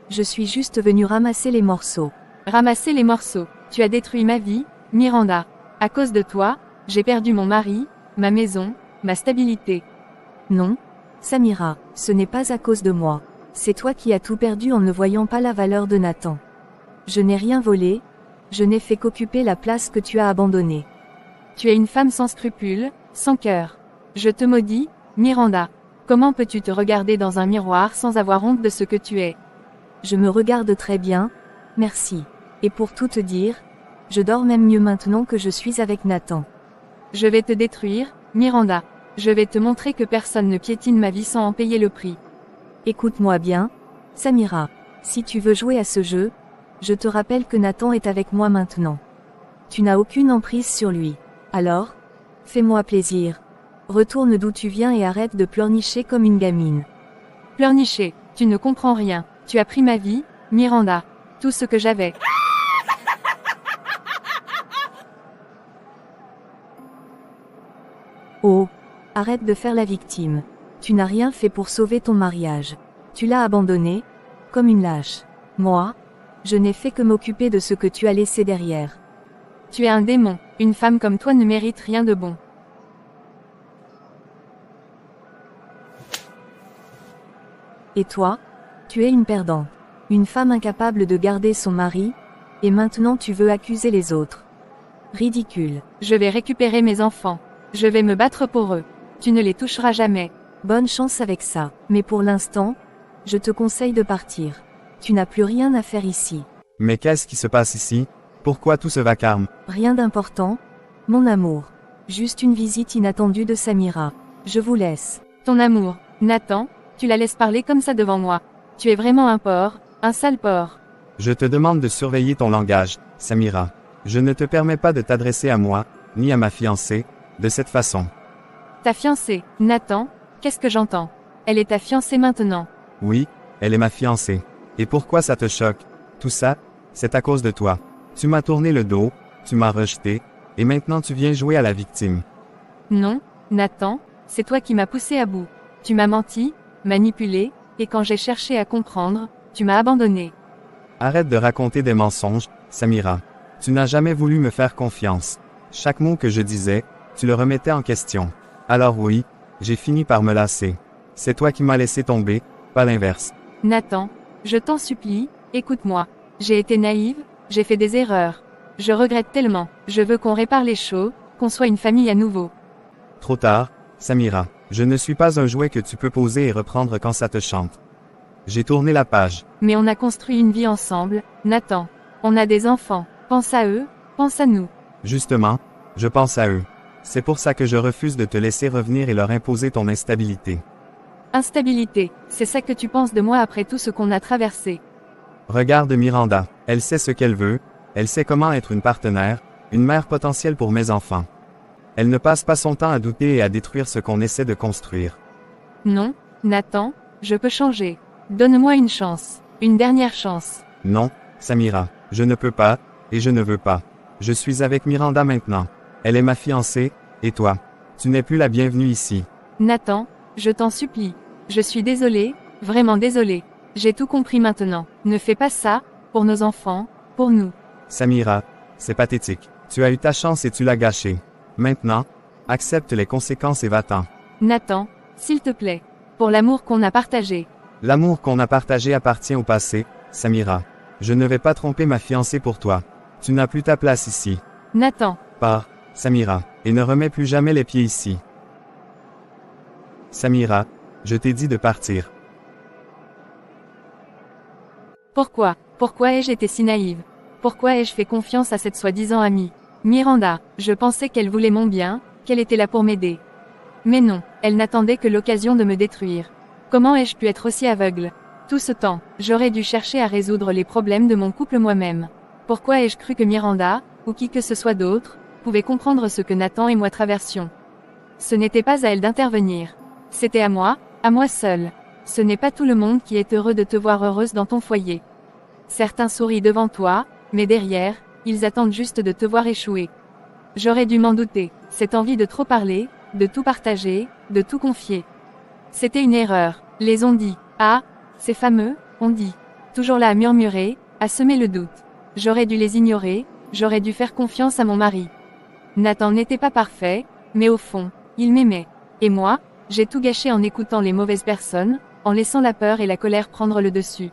je suis juste venue ramasser les morceaux. Ramasser les morceaux. Tu as détruit ma vie, Miranda. À cause de toi, j'ai perdu mon mari, ma maison, ma stabilité. Non, Samira, ce n'est pas à cause de moi. C'est toi qui as tout perdu en ne voyant pas la valeur de Nathan. Je n'ai rien volé, je n'ai fait qu'occuper la place que tu as abandonnée. Tu es une femme sans scrupules, sans cœur. Je te maudis, Miranda. Comment peux-tu te regarder dans un miroir sans avoir honte de ce que tu es? Je me regarde très bien, merci. Et pour tout te dire, je dors même mieux maintenant que je suis avec Nathan. Je vais te détruire, Miranda. Je vais te montrer que personne ne piétine ma vie sans en payer le prix. Écoute-moi bien, Samira. Si tu veux jouer à ce jeu, je te rappelle que Nathan est avec moi maintenant. Tu n'as aucune emprise sur lui. Alors, fais-moi plaisir. Retourne d'où tu viens et arrête de pleurnicher comme une gamine. Pleurnicher, tu ne comprends rien. Tu as pris ma vie, Miranda. Tout ce que j'avais. Oh, arrête de faire la victime. Tu n'as rien fait pour sauver ton mariage. Tu l'as abandonné, comme une lâche. Moi, je n'ai fait que m'occuper de ce que tu as laissé derrière. Tu es un démon. Une femme comme toi ne mérite rien de bon. Et toi? Tu es une perdante. Une femme incapable de garder son mari, et maintenant tu veux accuser les autres. Ridicule. Je vais récupérer mes enfants. Je vais me battre pour eux. Tu ne les toucheras jamais. Bonne chance avec ça, mais pour l'instant, je te conseille de partir. Tu n'as plus rien à faire ici. Mais qu'est-ce qui se passe ici? Pourquoi tout ce vacarme? Rien d'important, mon amour. Juste une visite inattendue de Samira. Je vous laisse. Ton amour, Nathan, tu la laisses parler comme ça devant moi. Tu es vraiment un porc, un sale porc. Je te demande de surveiller ton langage, Samira. Je ne te permets pas de t'adresser à moi, ni à ma fiancée, de cette façon. Ta fiancée, Nathan, qu'est-ce que j'entends? Elle est ta fiancée maintenant. Oui, elle est ma fiancée. Et pourquoi ça te choque? Tout ça, c'est à cause de toi. Tu m'as tourné le dos, tu m'as rejeté, et maintenant tu viens jouer à la victime. Non, Nathan, c'est toi qui m'as poussé à bout. Tu m'as menti, manipulé, et quand j'ai cherché à comprendre, tu m'as abandonné. Arrête de raconter des mensonges, Samira. Tu n'as jamais voulu me faire confiance. Chaque mot que je disais, tu le remettais en question. Alors oui, j'ai fini par me lasser. C'est toi qui m'as laissé tomber, pas l'inverse. Nathan, je t'en supplie, écoute-moi. J'ai été naïve, j'ai fait des erreurs. Je regrette tellement, je veux qu'on répare les choses, qu'on soit une famille à nouveau. Trop tard, Samira. Je ne suis pas un jouet que tu peux poser et reprendre quand ça te chante. J'ai tourné la page. Mais on a construit une vie ensemble, Nathan. On a des enfants, pense à eux, pense à nous. Justement, je pense à eux. C'est pour ça que je refuse de te laisser revenir et leur imposer ton instabilité. Instabilité, c'est ça que tu penses de moi après tout ce qu'on a traversé. Regarde Miranda, elle sait ce qu'elle veut, elle sait comment être une partenaire, une mère potentielle pour mes enfants. Elle ne passe pas son temps à douter et à détruire ce qu'on essaie de construire. Non, Nathan, je peux changer. Donne-moi une chance, une dernière chance. Non, Samira, je ne peux pas, et je ne veux pas. Je suis avec Miranda maintenant. Elle est ma fiancée, et toi, tu n'es plus la bienvenue ici. Nathan, je t'en supplie. Je suis désolée, vraiment désolée. J'ai tout compris maintenant. Ne fais pas ça, pour nos enfants, pour nous. Samira, c'est pathétique. Tu as eu ta chance et tu l'as gâchée. Maintenant, accepte les conséquences et va-t'en. Nathan, s'il te plaît. Pour l'amour qu'on a partagé. L'amour qu'on a partagé appartient au passé, Samira. Je ne vais pas tromper ma fiancée pour toi. Tu n'as plus ta place ici. Nathan. Pars, Samira, et ne remets plus jamais les pieds ici. Samira, je t'ai dit de partir. Pourquoi ai-je été si naïve? Pourquoi ai-je fait confiance à cette soi-disant amie? Miranda, je pensais qu'elle voulait mon bien, qu'elle était là pour m'aider. Mais non, elle n'attendait que l'occasion de me détruire. Comment ai-je pu être aussi aveugle? Tout ce temps, j'aurais dû chercher à résoudre les problèmes de mon couple moi-même. Pourquoi ai-je cru que Miranda, ou qui que ce soit d'autre, pouvait comprendre ce que Nathan et moi traversions? Ce n'était pas à elle d'intervenir. C'était à moi seule. Ce n'est pas tout le monde qui est heureux de te voir heureuse dans ton foyer. Certains sourient devant toi, mais derrière, ils attendent juste de te voir échouer. J'aurais dû m'en douter, cette envie de trop parler, de tout partager, de tout confier. C'était une erreur, les on dit. Ah, ces fameux, on dit. Toujours là à murmurer, à semer le doute. J'aurais dû les ignorer, j'aurais dû faire confiance à mon mari. Nathan n'était pas parfait, mais au fond, il m'aimait. Et moi, j'ai tout gâché en écoutant les mauvaises personnes, en laissant la peur et la colère prendre le dessus.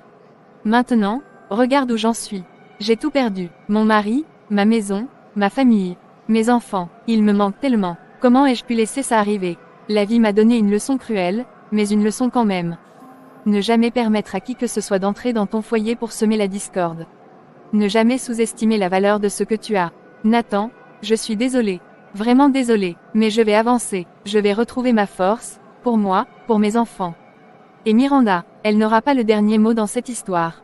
Maintenant, regarde où j'en suis. J'ai tout perdu. Mon mari, ma maison, ma famille, mes enfants. Il me manque tellement. Comment ai-je pu laisser ça arriver? La vie m'a donné une leçon cruelle, mais une leçon quand même. Ne jamais permettre à qui que ce soit d'entrer dans ton foyer pour semer la discorde. Ne jamais sous-estimer la valeur de ce que tu as. Nathan, je suis désolée. Vraiment désolée, mais je vais avancer. Je vais retrouver ma force, pour moi, pour mes enfants. Et Miranda, elle n'aura pas le dernier mot dans cette histoire.